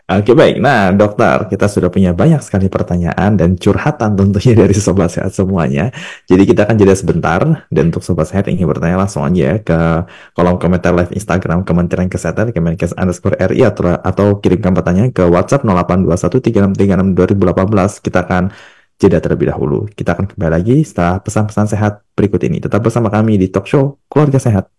Oke, baik. Nah, dokter, kita sudah punya banyak sekali pertanyaan dan curhatan tentunya dari Sobat Sehat semuanya. Jadi kita akan jeda sebentar. Dan untuk Sobat Sehat yang ingin bertanya langsung aja ya ke kolom komentar live Instagram Kementerian Kesehatan, Kemenkes_RI, atau kirimkan pertanyaan ke WhatsApp 082136362018. Kita akan jeda terlebih dahulu. Kita akan kembali lagi setelah pesan-pesan sehat berikut ini. Tetap bersama kami di Talk Show Keluarga Sehat.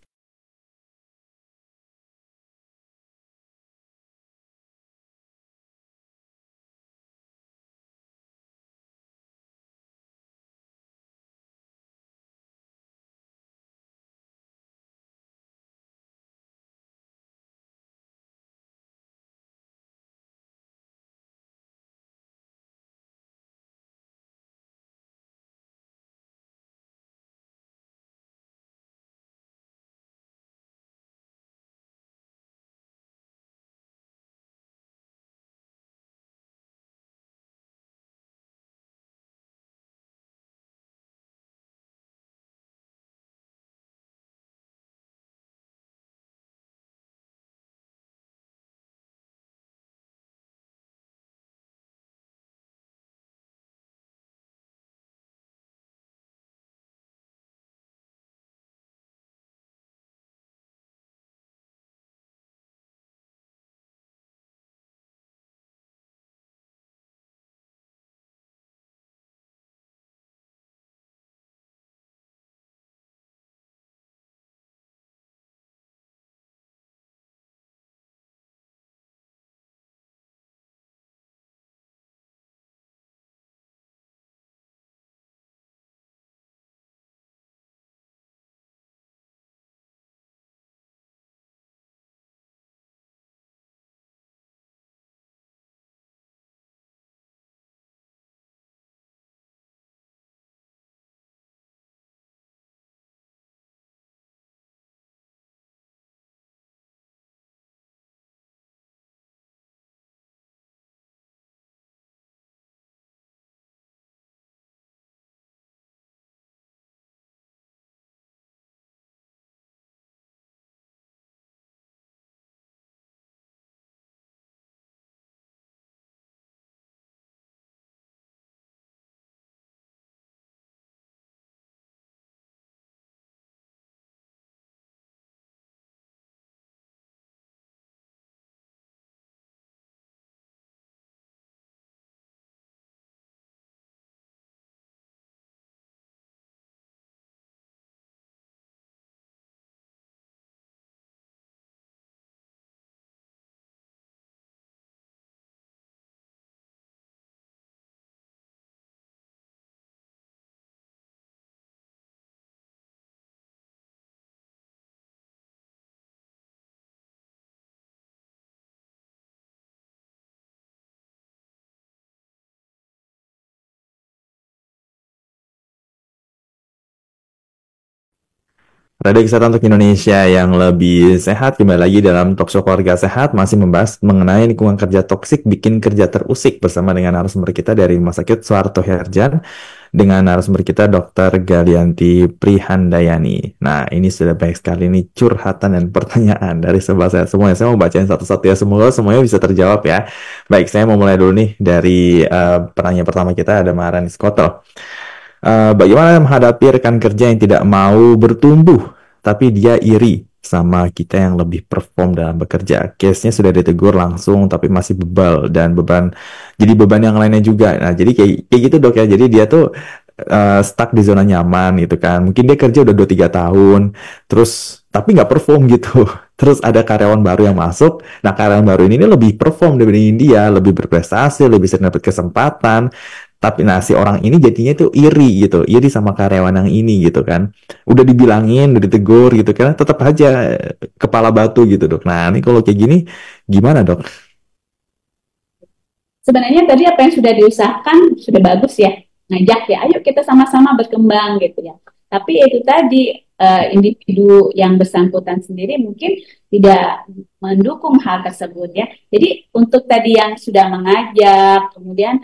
Radio Kesehatan untuk Indonesia yang lebih sehat, kembali lagi dalam Talkshow Keluarga Sehat, masih membahas mengenai lingkungan kerja toksik bikin kerja terusik bersama dengan narasumber kita dari Rumah Sakit Suharto Herjan, dengan narasumber kita Dr. Galianti Prihandayani. Nah, ini sudah banyak sekali nih curhatan dan pertanyaan dari sebelah saya semuanya. Saya mau bacain satu-satu ya, semoga semuanya bisa terjawab ya. Baik, saya mau mulai dulu nih dari pertanyaan pertama kita, ada Maharani Skotel. Bagaimana menghadapi rekan kerja yang tidak mau bertumbuh, tapi dia iri sama kita yang lebih perform dalam bekerja. Case-nya sudah ditegur langsung, tapi masih bebal dan jadi beban yang lainnya juga. Nah, jadi kayak gitu dok ya. Jadi dia tuh stuck di zona nyaman gitu kan. Mungkin dia kerja udah 2-3 tahun, terus tapi nggak perform gitu. Terus ada karyawan baru yang masuk. Nah, karyawan baru ini lebih perform dibandingin dia, lebih berprestasi, lebih sering dapat kesempatan. Tapi nah si orang ini jadinya tuh iri gitu, iri sama karyawan yang ini gitu kan. Udah dibilangin, udah ditegur gitu kan, tetap aja kepala batu gitu dok. Nah ini kalau kayak gini gimana dok? Sebenarnya tadi apa yang sudah diusahakan sudah bagus ya, ngajak ya, ayo kita sama-sama berkembang gitu ya. Tapi itu tadi individu yang bersangkutan sendiri mungkin tidak mendukung hal tersebut ya. Jadi untuk tadi yang sudah mengajak, kemudian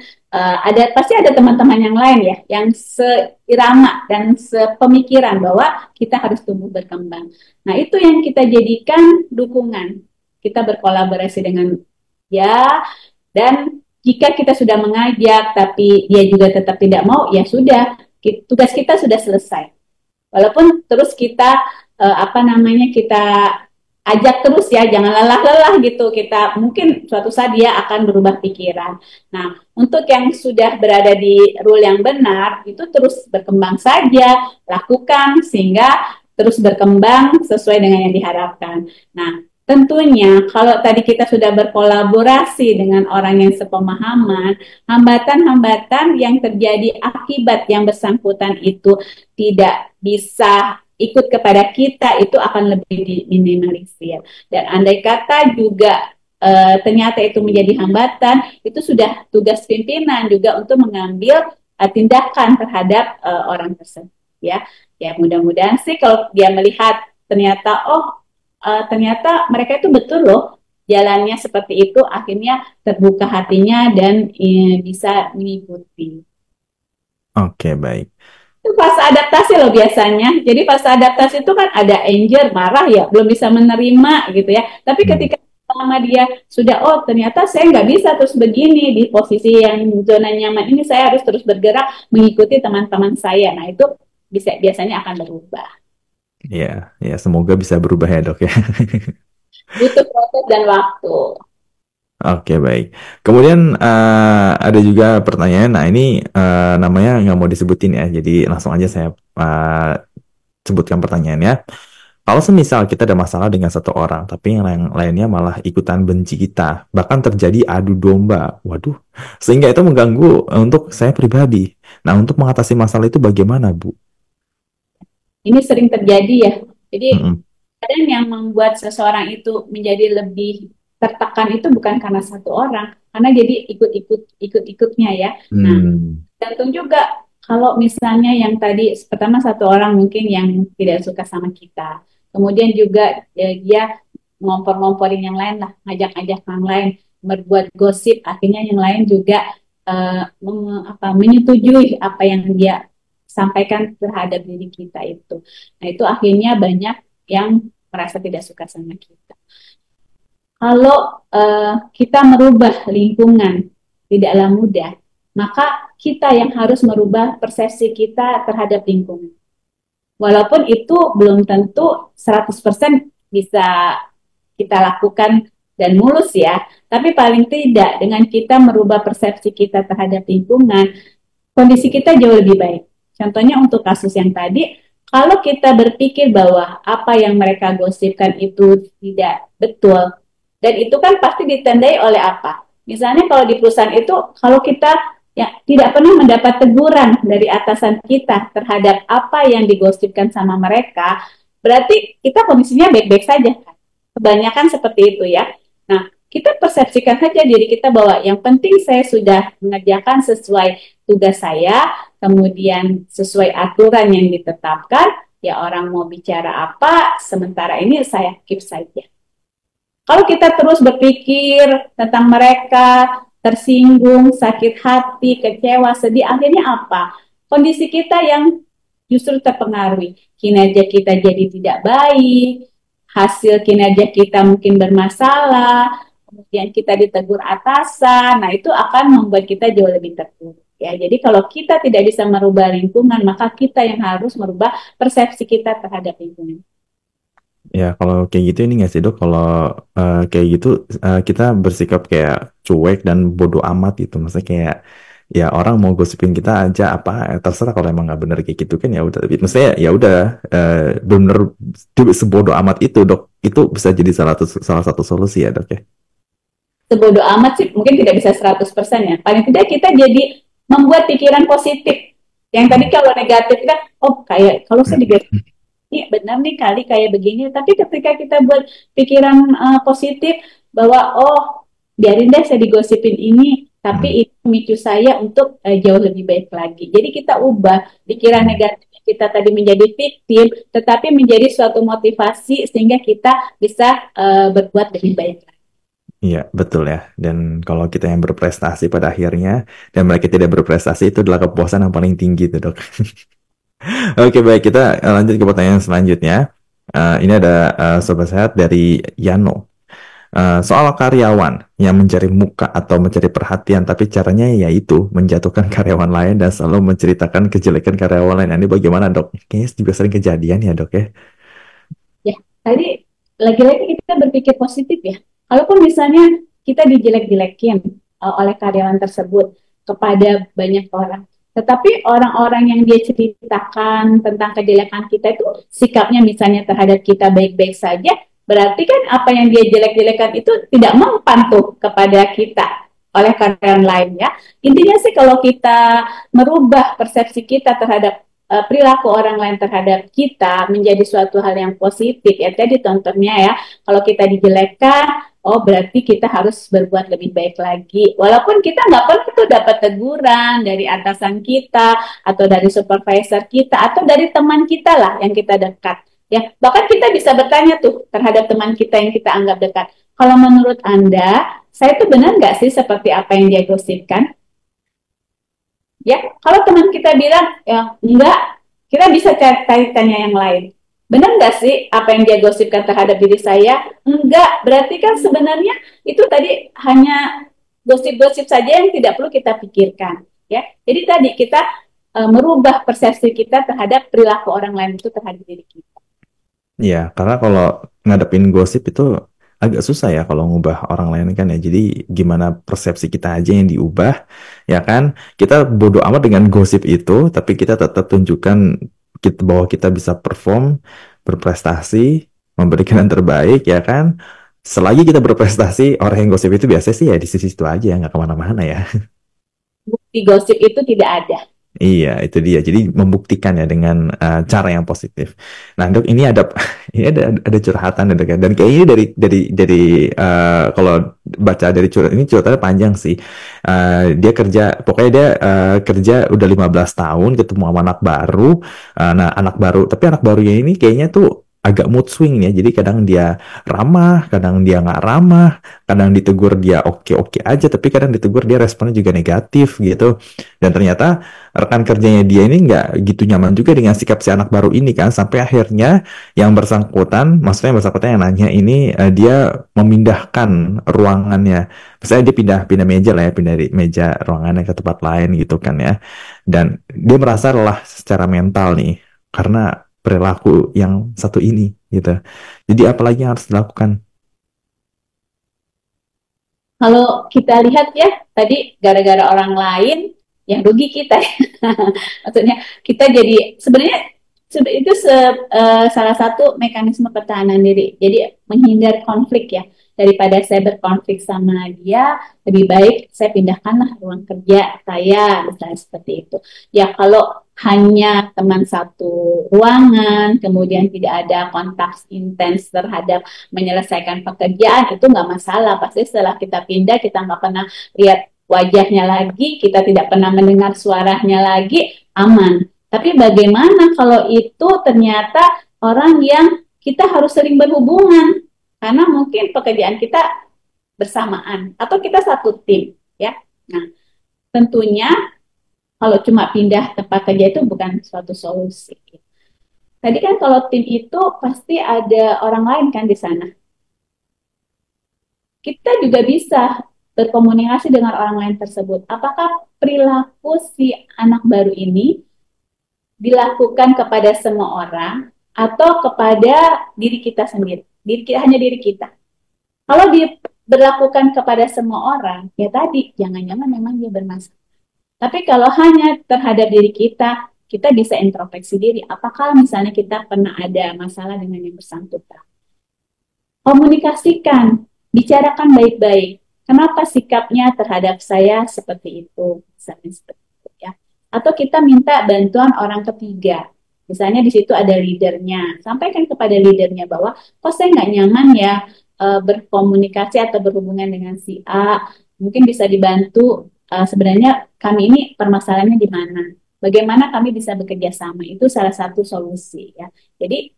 pasti ada teman-teman yang lain ya, yang seirama dan sepemikiran bahwa kita harus tumbuh berkembang. Nah itu yang kita jadikan dukungan. Kita berkolaborasi dengan ya, dan jika kita sudah mengajak tapi dia juga tetap tidak mau, ya sudah, tugas kita sudah selesai. Walaupun terus kita kita ajak terus ya, jangan lelah-lelah gitu. Kita mungkin suatu saat dia akan berubah pikiran. Nah, untuk yang sudah berada di rule yang benar, itu terus berkembang saja, lakukan sehingga terus berkembang sesuai dengan yang diharapkan. Nah, tentunya kalau tadi kita sudah berkolaborasi dengan orang yang sepemahaman, hambatan-hambatan yang terjadi akibat yang bersangkutan itu tidak bisa ikut kepada kita itu akan lebih diminimalisir. Dan andai kata juga ternyata itu menjadi hambatan, itu sudah tugas pimpinan juga untuk mengambil tindakan terhadap orang tersebut. Ya, ya mudah-mudahan sih kalau dia melihat ternyata ternyata mereka itu betul loh jalannya seperti itu, akhirnya terbuka hatinya dan bisa mengikuti. Oke baik. Itu fase adaptasi loh biasanya. Jadi fase adaptasi itu kan ada anger, marah ya, belum bisa menerima gitu ya. Tapi ketika sama dia sudah, oh ternyata saya nggak bisa terus begini di posisi yang zona nyaman ini, saya harus terus bergerak mengikuti teman-teman saya. Nah itu biasanya akan berubah. Ya, ya semoga bisa berubah ya dok ya. Butuh proses dan waktu. Oke baik. Kemudian ada juga pertanyaan. Nah ini namanya nggak mau disebutin ya. Jadi langsung aja saya sebutkan pertanyaannya. Kalau semisal kita ada masalah dengan satu orang, tapi yang lainnya malah ikutan benci kita, bahkan terjadi adu domba, waduh, sehingga itu mengganggu untuk saya pribadi. Nah, untuk mengatasi masalah itu bagaimana, Bu? Ini sering terjadi ya. Jadi Mm-mm. kadang yang membuat seseorang itu menjadi lebih tertekan itu bukan karena satu orang, karena jadi ikut-ikutnya ya. Nah, Hmm. tergantung juga kalau misalnya yang tadi pertama satu orang mungkin yang tidak suka sama kita, kemudian juga dia ngompor-ngomporin yang lain lah, ngajak-ngajak yang lain, berbuat gosip, akhirnya yang lain juga menyetujui apa yang dia sampaikan terhadap diri kita itu. Nah itu akhirnya banyak yang merasa tidak suka sama kita. Kalau kita merubah lingkungan tidaklah mudah, maka kita yang harus merubah persepsi kita terhadap lingkungan. Walaupun itu belum tentu 100% bisa kita lakukan dan mulus ya, tapi paling tidak dengan kita merubah persepsi kita terhadap lingkungan, kondisi kita jauh lebih baik. Contohnya untuk kasus yang tadi, kalau kita berpikir bahwa apa yang mereka gosipkan itu tidak betul, dan itu kan pasti ditandai oleh apa? Misalnya kalau di perusahaan itu, kalau kita ya tidak pernah mendapat teguran dari atasan kita terhadap apa yang digosipkan sama mereka, berarti kita kondisinya baik-baik saja kan? Kebanyakan seperti itu ya. Nah, kita persepsikan saja diri kita bahwa yang penting saya sudah mengerjakan sesuai tugas saya, kemudian sesuai aturan yang ditetapkan, Ya orang mau bicara apa, sementara ini saya keep saja. Kalau kita terus berpikir tentang mereka, tersinggung, sakit hati, kecewa, sedih, akhirnya apa? Kondisi kita yang justru terpengaruhi. Kinerja kita jadi tidak baik, hasil kinerja kita mungkin bermasalah, kemudian kita ditegur atasan, nah itu akan membuat kita jauh lebih terpuruk. Ya, jadi kalau kita tidak bisa merubah lingkungan, maka kita yang harus merubah persepsi kita terhadap lingkungan. Ya, kalau kayak gitu ini nggak sih dok, kalau kayak gitu kita bersikap kayak cuek dan bodoh amat gitu. Maksudnya kayak ya orang mau gosipin kita aja apa terserah, kalau emang nggak bener kayak gitu kan ya udah. Tapi maksudnya ya udah bener sebodoh amat itu dok. Itu bisa jadi salah satu solusi ya dok ya. Sebodoh amat sih mungkin tidak bisa 100% ya. Paling tidak kita jadi membuat pikiran positif. Yang tadi kalau negatif kan, oh kayak kalau saya juga ini benar nih kali kayak begini. Tapi ketika kita buat pikiran positif bahwa oh biarin deh saya digosipin ini, Hmm. tapi itu memicu saya untuk jauh lebih baik lagi. Jadi kita ubah pikiran Hmm. negatif kita tadi menjadi victim, tetapi menjadi suatu motivasi sehingga kita bisa berbuat lebih baik. Iya, betul ya. Dan kalau kita yang berprestasi pada akhirnya, dan mereka tidak berprestasi, itu adalah kepuasan yang paling tinggi itu, dok. Oke, baik. Kita lanjut ke pertanyaan selanjutnya. Ini ada Sobat Sehat dari Yano. Soal karyawan yang mencari muka atau mencari perhatian, tapi caranya yaitu menjatuhkan karyawan lain dan selalu menceritakan kejelekan karyawan lain. Nah, ini bagaimana, dok? Kayaknya juga sering kejadian ya, dok ya? Ya, tadi lagi-lagi kita berpikir positif ya. Kalaupun misalnya kita dijelek-jelekin oleh karyawan tersebut kepada banyak orang, tetapi orang-orang yang dia ceritakan tentang kejelekan kita itu sikapnya misalnya terhadap kita baik-baik saja, berarti kan apa yang dia jelek-jelekan itu tidak mempan tuh kepada kita oleh karyawan lain ya. Intinya sih kalau kita merubah persepsi kita terhadap perilaku orang lain terhadap kita menjadi suatu hal yang positif ya jadi contohnya ya kalau kita dijelekkan oh berarti kita harus berbuat lebih baik lagi walaupun kita nggak pernah tuh dapat teguran dari atasan kita atau dari supervisor kita atau dari teman kita lah yang kita dekat ya bahkan kita bisa bertanya tuh terhadap teman kita yang kita anggap dekat kalau menurut Anda saya itu benar nggak sih seperti apa yang dia gosipkan. Ya, kalau teman kita bilang ya enggak, kita bisa cari tanya yang lain. Benar nggak sih apa yang dia gosipkan terhadap diri saya? Enggak, berarti kan sebenarnya itu tadi hanya gosip-gosip saja yang tidak perlu kita pikirkan. Ya, jadi tadi kita merubah persepsi kita terhadap perilaku orang lain itu terhadap diri kita. Iya, karena kalau ngadepin gosip itu agak susah ya kalau ngubah orang lain kan ya. Jadi gimana persepsi kita aja yang diubah, ya kan? Kita bodoh amat dengan gosip itu, tapi kita tetap tunjukkan bahwa kita bisa perform, berprestasi, memberikan yang terbaik, ya kan? Selagi kita berprestasi, orang yang gosip itu biasanya sih ya di sisi itu aja, nggak kemana-mana ya. Bukti gosip itu tidak ada. Iya, itu dia. Jadi membuktikan ya dengan cara yang positif. Nah, dok, ini ada ini ada curhatan ya, dok ya. Dan kayak ini dari kalau baca dari curhat ini curhatannya panjang sih. Dia kerja, pokoknya dia kerja udah 15 tahun ketemu sama anak baru. Nah, anak baru, tapi anak barunya ini kayaknya tuh agak mood swing ya. Jadi kadang dia ramah, kadang dia nggak ramah, kadang ditegur dia oke-oke aja, tapi kadang ditegur dia responnya juga negatif gitu. Dan ternyata rekan kerjanya dia ini nggak gitu nyaman juga dengan sikap si anak baru ini kan, sampai akhirnya yang bersangkutan, maksudnya yang bersangkutan yang nanya ini dia memindahkan ruangannya, misalnya dia pindah meja lah ya, pindah dari meja ruangannya ke tempat lain gitu kan ya, dan dia merasa lelah secara mental nih karena perilaku yang satu ini gitu. Jadi apalagi yang harus dilakukan? Kalau kita lihat ya, tadi gara-gara orang lain yang rugi kita. Maksudnya kita jadi sebenarnya itu salah satu mekanisme pertahanan diri. Jadi menghindar konflik ya. Daripada saya berkonflik sama dia, lebih baik saya pindahkanlah ruang kerja saya, misalnya seperti itu. Ya kalau hanya teman satu ruangan, kemudian tidak ada kontak intens terhadap menyelesaikan pekerjaan, itu nggak masalah. Pasti setelah kita pindah, kita nggak pernah lihat wajahnya lagi, kita tidak pernah mendengar suaranya lagi, aman. Tapi bagaimana kalau itu ternyata orang yang kita harus sering berhubungan karena mungkin pekerjaan kita bersamaan atau kita satu tim ya. Nah, tentunya kalau cuma pindah tempat kerja itu bukan suatu solusi. Tadi kan kalau tim itu pasti ada orang lain kan di sana. Kita juga bisa berkomunikasi dengan orang lain tersebut. Apakah perilaku si anak baru ini dilakukan kepada semua orang atau kepada diri kita sendiri? Hanya diri kita. Kalau diberlakukan kepada semua orang, ya tadi jangan-jangan memang dia bermasalah. Tapi kalau hanya terhadap diri kita, kita bisa introspeksi diri. Apakah misalnya kita pernah ada masalah dengan yang bersangkutan? Komunikasikan, bicarakan baik-baik. Kenapa sikapnya terhadap saya seperti itu? Misalnya seperti itu ya. Atau kita minta bantuan orang ketiga. Misalnya di situ ada leadernya. Sampaikan kepada leadernya bahwa kok saya nggak nyaman ya berkomunikasi atau berhubungan dengan si A. Mungkin bisa dibantu. Sebenarnya kami ini permasalahannya di mana? Bagaimana kami bisa bekerja sama? Itu salah satu solusi ya. Jadi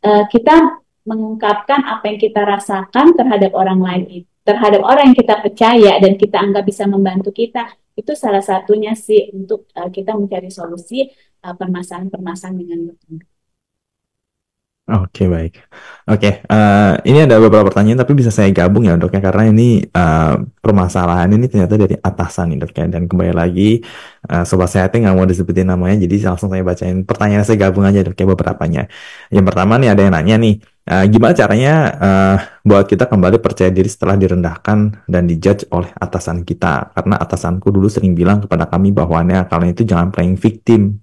kita mengungkapkan apa yang kita rasakan terhadap orang lain, terhadap orang yang kita percaya dan kita anggap bisa membantu kita, itu salah satunya sih untuk kita mencari solusi permasalahan-permasalahan dengan betul. Oke, baik. Oke, ini ada beberapa pertanyaan tapi bisa saya gabung ya dok ya karena ini permasalahan ini ternyata dari atasan nih dok ya, dan kembali lagi sobat sehatnya nggak mau disebutin namanya jadi langsung saya bacain pertanyaan, saya gabung aja dok ya beberapanya. Yang pertama nih ada yang nanya nih, gimana caranya buat kita kembali percaya diri setelah direndahkan dan dijudge oleh atasan kita, karena atasanku dulu sering bilang kepada kami bahwa kalian itu jangan playing victim.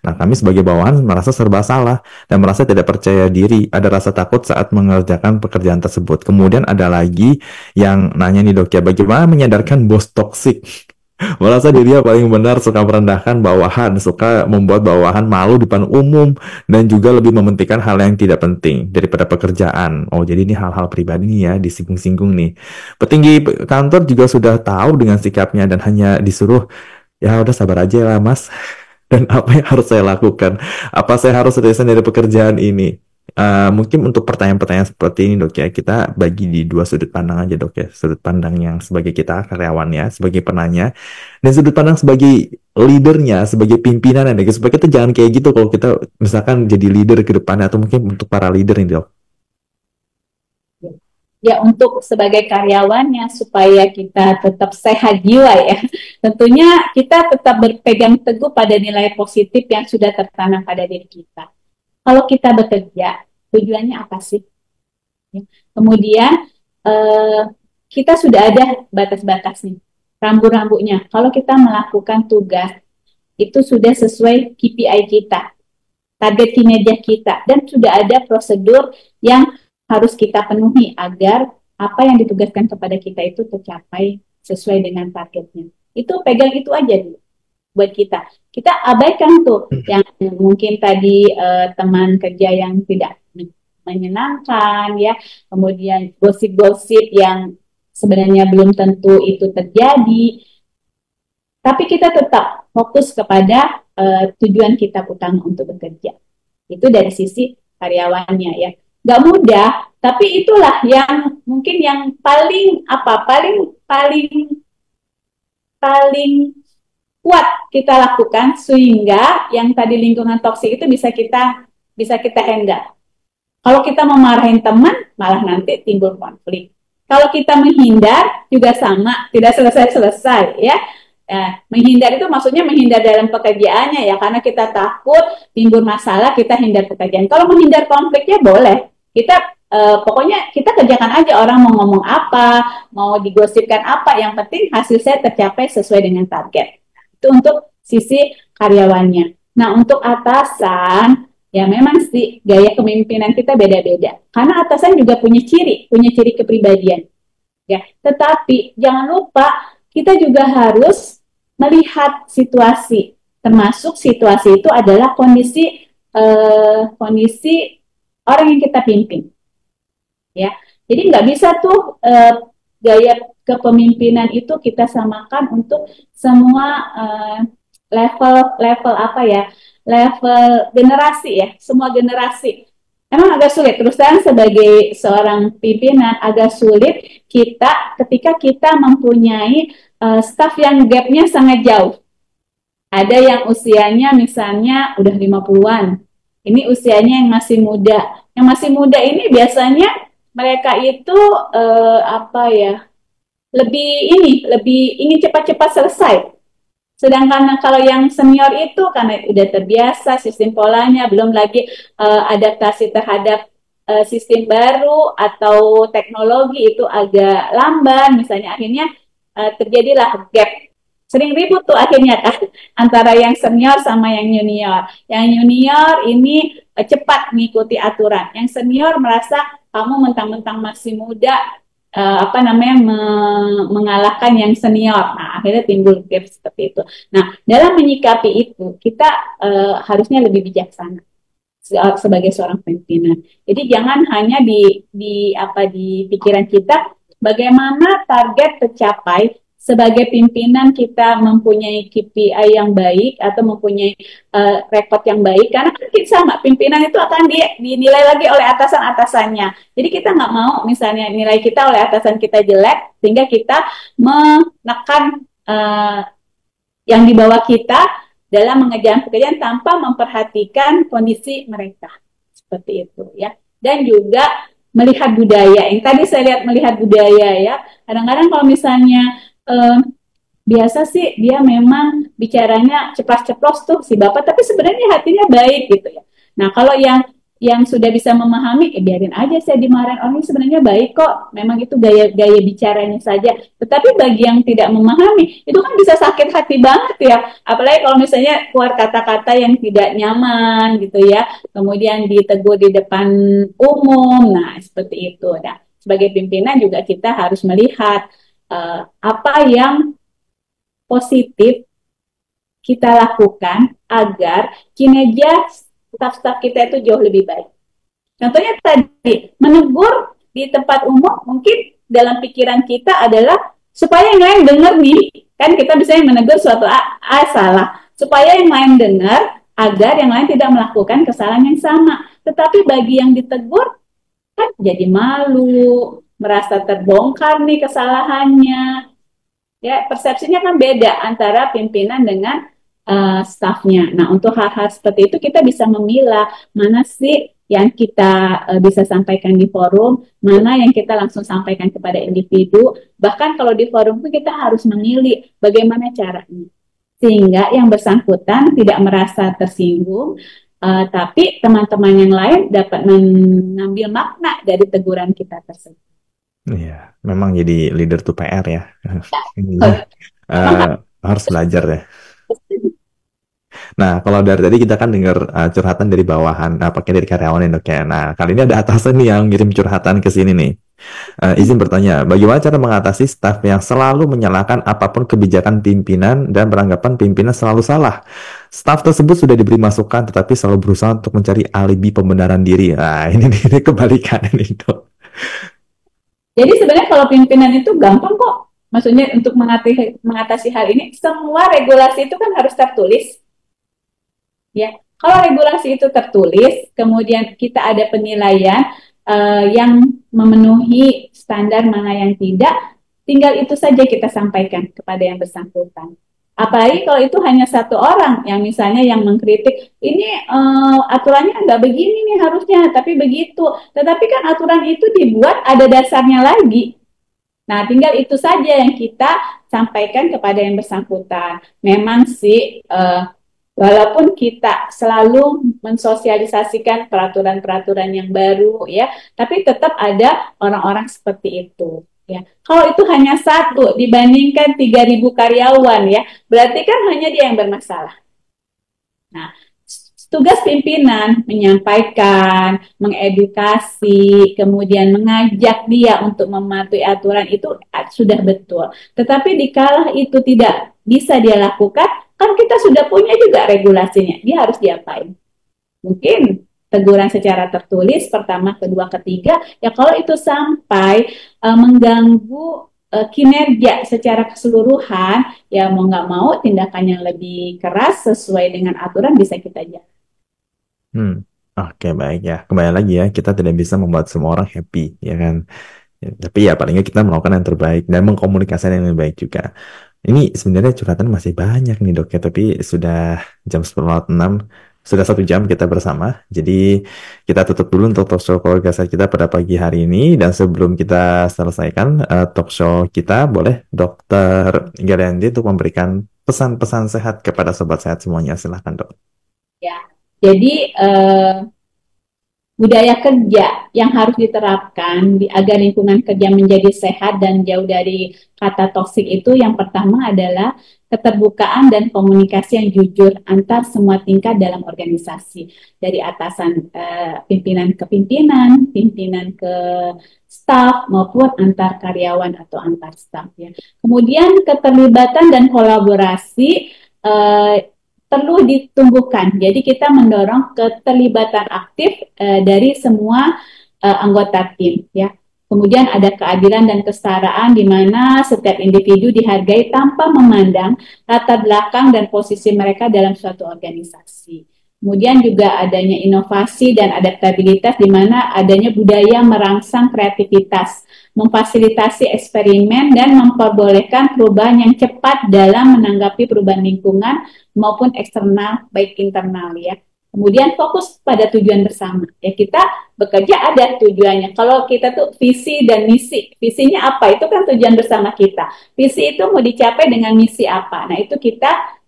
Nah, kami sebagai bawahan merasa serba salah dan merasa tidak percaya diri, ada rasa takut saat mengerjakan pekerjaan tersebut. Kemudian ada lagi yang nanya nih dok ya, bagaimana menyadarkan bos toksik? Merasa dirinya paling benar, suka merendahkan bawahan, suka membuat bawahan malu di depan umum, dan juga lebih mementingkan hal yang tidak penting daripada pekerjaan. Oh, jadi ini hal-hal pribadi nih ya, disinggung-singgung nih. Petinggi kantor juga sudah tahu dengan sikapnya dan hanya disuruh, ya udah sabar aja lah mas. Dan apa yang harus saya lakukan? Apa saya harus resign dari pekerjaan ini? Mungkin untuk pertanyaan-pertanyaan seperti ini dok ya, kita bagi di dua sudut pandang aja dok ya. Sudut pandang yang sebagai kita karyawannya, sebagai penanya, dan sudut pandang sebagai leadernya, sebagai pimpinan ya. Supaya kita jangan kayak gitu kalau kita misalkan jadi leader ke depannya, atau mungkin untuk para leader nih dok. Ya untuk sebagai karyawannya supaya kita tetap sehat jiwa ya. Tentunya kita tetap berpegang teguh pada nilai positif yang sudah tertanam pada diri kita. Kalau kita bekerja, tujuannya apa sih? Ya. Kemudian kita sudah ada batas-batas nih, rambu-rambunya. Kalau kita melakukan tugas, itu sudah sesuai KPI kita, target kinerja kita, dan sudah ada prosedur yang harus kita penuhi agar apa yang ditugaskan kepada kita itu tercapai sesuai dengan targetnya. Itu pegang itu aja dulu buat kita. Kita abaikan tuh yang mungkin tadi teman kerja yang tidak menyenangkan ya, kemudian gosip-gosip yang sebenarnya belum tentu itu terjadi. Tapi kita tetap fokus kepada tujuan kita utama untuk bekerja. Itu dari sisi karyawannya ya. Gak mudah, tapi itulah yang mungkin yang paling paling kuat kita lakukan sehingga yang tadi lingkungan toksik itu bisa kita handle. Kalau kita memarahin teman, malah nanti timbul konflik. Kalau kita menghindar juga sama, tidak selesai-selesai ya. Menghindar itu maksudnya menghindar dalam pekerjaannya ya, karena kita takut timbul masalah, kita hindar pekerjaan. Kalau menghindar konfliknya boleh. Kita pokoknya kita kerjakan aja, orang mau ngomong apa, mau digosipkan apa, yang penting hasil saya tercapai sesuai dengan target. Itu untuk sisi karyawannya. Nah, untuk atasan, ya memang sih gaya kepemimpinan kita beda-beda. Karena atasan juga punya ciri kepribadian. Ya, tetapi jangan lupa kita juga harus melihat situasi, termasuk situasi itu adalah kondisi orang yang kita pimpin, ya. Jadi nggak bisa tuh gaya kepemimpinan itu kita samakan untuk semua level apa ya, level generasi ya, semua generasi. Emang agak sulit, terus terang sebagai seorang pimpinan agak sulit kita ketika kita mempunyai staff yang gapnya sangat jauh. Ada yang usianya misalnya udah 50-an. Ini usianya yang masih muda. Yang masih muda ini biasanya mereka itu apa ya? Lebih ingin cepat-cepat selesai. Sedangkan kalau yang senior itu karena udah terbiasa sistem polanya, belum lagi adaptasi terhadap sistem baru atau teknologi itu agak lamban, misalnya akhirnya terjadilah gap. Sering ribut tuh akhirnya kan antara yang senior sama yang junior. Yang junior ini cepat mengikuti aturan. Yang senior merasa kamu mentang-mentang masih muda, apa namanya mengalahkan yang senior. Nah, akhirnya timbul gap seperti itu. Nah, dalam menyikapi itu kita harusnya lebih bijaksana sebagai seorang pimpinan. Jadi jangan hanya di pikiran kita bagaimana target tercapai sebagai pimpinan kita mempunyai KPI yang baik atau mempunyai rekod yang baik karena kan kita sama pimpinan itu akan dinilai lagi oleh atasan-atasannya. Jadi kita nggak mau misalnya nilai kita oleh atasan kita jelek sehingga kita menekan yang di bawah kita dalam mengerjakan pekerjaan tanpa memperhatikan kondisi mereka seperti itu ya. Dan juga melihat budaya. Yang tadi saya lihat melihat budaya ya. Kadang-kadang kalau misalnya biasa sih dia memang bicaranya ceplas-ceplos tuh si bapak, tapi sebenarnya hatinya baik gitu ya. Nah kalau yang sudah bisa memahami, biarin aja saya dimarahin orang ini sebenarnya baik kok, memang itu gaya bicaranya saja. Tetapi bagi yang tidak memahami, itu kan bisa sakit hati banget ya. Apalagi kalau misalnya keluar kata-kata yang tidak nyaman gitu ya, kemudian ditegur di depan umum, nah seperti itu. Nah sebagai pimpinan juga kita harus melihat apa yang positif kita lakukan agar kinerja staf-staf kita itu jauh lebih baik. Contohnya tadi, menegur di tempat umum mungkin dalam pikiran kita adalah supaya yang lain dengar nih. Kan kita bisa menegur suatu salah. Supaya yang lain dengar agar yang lain tidak melakukan kesalahan yang sama. Tetapi bagi yang ditegur, kan jadi malu, merasa terbongkar nih kesalahannya. Ya, persepsinya kan beda antara pimpinan dengan staffnya. Nah, untuk hal-hal seperti itu kita bisa memilah mana sih yang kita bisa sampaikan di forum, mana yang kita langsung sampaikan kepada individu. Bahkan kalau di forum itu kita harus memilih bagaimana caranya. Sehingga yang bersangkutan tidak merasa tersinggung, tapi teman-teman yang lain dapat mengambil makna dari teguran kita tersebut. Iya, memang jadi leader tuh PR ya. Harus belajar ya. Nah, kalau dari tadi kita kan dengar curhatan dari bawahan, pakai dari karyawan ya dok ya. Nah, kali ini ada atasan nih yang ngirim curhatan ke sini nih. Izin bertanya, bagaimana cara mengatasi staf yang selalu menyalahkan apapun kebijakan pimpinan dan beranggapan pimpinan selalu salah? Staf tersebut sudah diberi masukan, tetapi selalu berusaha untuk mencari alibi pembenaran diri. Nah, ini kebalikan ini dok. Jadi sebenarnya kalau pimpinan itu gampang kok. Maksudnya untuk mengatasi hal ini, semua regulasi itu kan harus tertulis. Ya, kalau regulasi itu tertulis, kemudian kita ada penilaian yang memenuhi standar mana yang tidak, tinggal itu saja kita sampaikan kepada yang bersangkutan. Apalagi kalau itu hanya satu orang yang misalnya yang mengkritik, ini aturannya nggak begini nih harusnya, tapi begitu. Tetapi kan aturan itu dibuat ada dasarnya lagi. Nah, tinggal itu saja yang kita sampaikan kepada yang bersangkutan. Memang sih, walaupun kita selalu mensosialisasikan peraturan-peraturan yang baru, ya, tapi tetap ada orang-orang seperti itu. Ya. Kalau itu hanya satu dibandingkan 3.000 karyawan ya, berarti kan hanya dia yang bermasalah. Nah, tugas pimpinan menyampaikan, mengedukasi, kemudian mengajak dia untuk mematuhi aturan itu sudah betul. Tetapi dikala itu tidak bisa dia lakukan, kan kita sudah punya juga regulasinya. Dia harus diapain? Mungkin teguran secara tertulis pertama, kedua, ketiga, ya kalau itu sampai mengganggu kinerja secara keseluruhan, ya mau nggak mau tindakan yang lebih keras sesuai dengan aturan bisa kita jalankan. Oke, baik ya. Kembali lagi ya, kita tidak bisa membuat semua orang happy, ya kan? Ya, tapi ya paling nggak kita melakukan yang terbaik dan mengkomunikasikan yang lebih baik juga. Ini sebenarnya curhatan masih banyak nih dok ya, tapi sudah jam 10.06, sudah 1 jam kita bersama. Jadi kita tutup dulu untuk talk show keluarga saya kita pada pagi hari ini. Dan sebelum kita selesaikan talk show kita, boleh Dokter Galiandi untuk memberikan pesan-pesan sehat kepada sobat sehat semuanya. Silahkan dok. Ya, jadi budaya kerja yang harus diterapkan agar lingkungan kerja menjadi sehat dan jauh dari kata toksik itu yang pertama adalah keterbukaan dan komunikasi yang jujur antar semua tingkat dalam organisasi, dari atasan pimpinan ke pimpinan, pimpinan ke staf maupun antar karyawan atau antar staf ya. Kemudian keterlibatan dan kolaborasi perlu ditumbuhkan. Jadi kita mendorong keterlibatan aktif dari semua anggota tim ya. Kemudian ada keadilan dan kesetaraan di mana setiap individu dihargai tanpa memandang latar belakang dan posisi mereka dalam suatu organisasi. Kemudian juga adanya inovasi dan adaptabilitas di mana adanya budaya merangsang kreativitas, memfasilitasi eksperimen dan memperbolehkan perubahan yang cepat dalam menanggapi perubahan lingkungan maupun eksternal baik internal ya. Kemudian fokus pada tujuan bersama. Ya kita bekerja ada tujuannya. Kalau kita tuh visi dan misi. Visinya apa? Itu kan tujuan bersama kita. Visi itu mau dicapai dengan misi apa? Nah, itu kita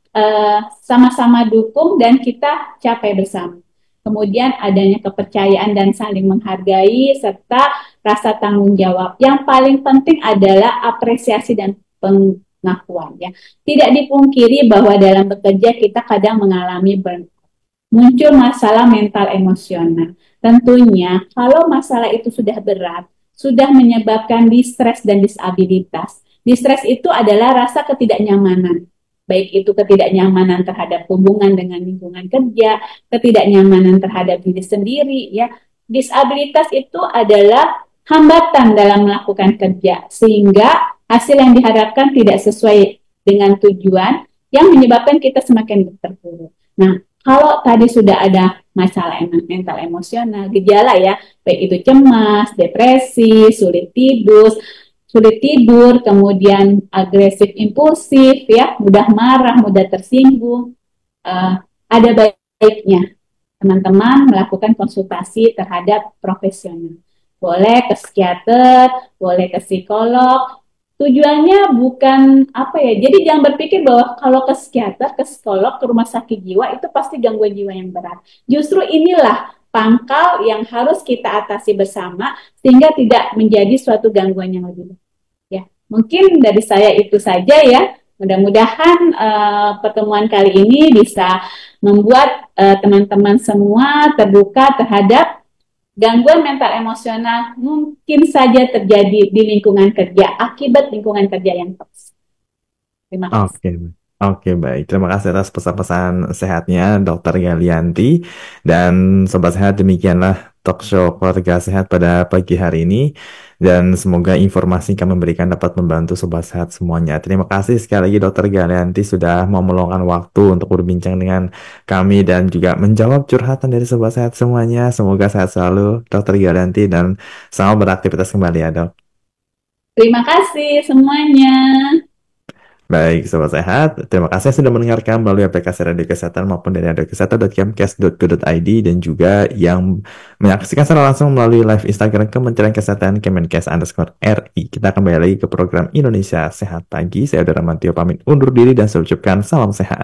sama-sama dukung dan kita capai bersama. Kemudian adanya kepercayaan dan saling menghargai serta rasa tanggung jawab. Yang paling penting adalah apresiasi dan pengakuan ya. Tidak dipungkiri bahwa dalam bekerja kita kadang mengalami muncul masalah mental emosional. Tentunya kalau masalah itu sudah berat, sudah menyebabkan distres dan disabilitas. Distres itu adalah rasa ketidaknyamanan. Baik itu ketidaknyamanan terhadap hubungan dengan lingkungan kerja, ketidaknyamanan terhadap diri sendiri ya. Disabilitas itu adalah hambatan dalam melakukan kerja sehingga hasil yang diharapkan tidak sesuai dengan tujuan yang menyebabkan kita semakin terpuruk. Nah, kalau tadi sudah ada masalah mental emosional, gejala ya, baik itu cemas, depresi, sulit tidur, kemudian agresif impulsif ya, mudah marah, mudah tersinggung, ada baiknya teman-teman melakukan konsultasi terhadap profesional. Boleh ke psikiater, boleh ke psikolog. Tujuannya bukan apa ya, jadi jangan berpikir bahwa kalau ke psikiater, ke psikolog, ke rumah sakit jiwa itu pasti gangguan jiwa yang berat. Justru inilah pangkal yang harus kita atasi bersama sehingga tidak menjadi suatu gangguan yang lebih berat. Ya, mungkin dari saya itu saja ya. Mudah-mudahan pertemuan kali ini bisa membuat teman-teman semua terbuka terhadap gangguan mental emosional mungkin saja terjadi di lingkungan kerja akibat lingkungan kerja yang toksik. Terima kasih. Oke, oke baik. Terima kasih atas pesan-pesan sehatnya, Dokter Galianti. Dan Sobat Sehat, demikianlah talk show keluarga sehat pada pagi hari ini. Dan semoga informasi yang kami berikan dapat membantu Sobat Sehat semuanya. Terima kasih sekali lagi Dokter Galianti sudah mau meluangkan waktu untuk berbincang dengan kami dan juga menjawab curhatan dari Sobat Sehat semuanya. Semoga sehat selalu, Dokter Galianti, dan selamat beraktivitas kembali ya, Dok. Terima kasih semuanya. Baik, Sobat Sehat, terima kasih sudah mendengarkan melalui aplikasi Radio Kesehatan maupun dari radiokesehatan.kemkes.go.id dan juga yang menyaksikan secara langsung melalui live Instagram Kementerian Kesehatan Kemenkes_RI. Kita kembali lagi ke program Indonesia Sehat Pagi. Saya Udara Mantio pamit undur diri dan saya ucapkan salam sehat.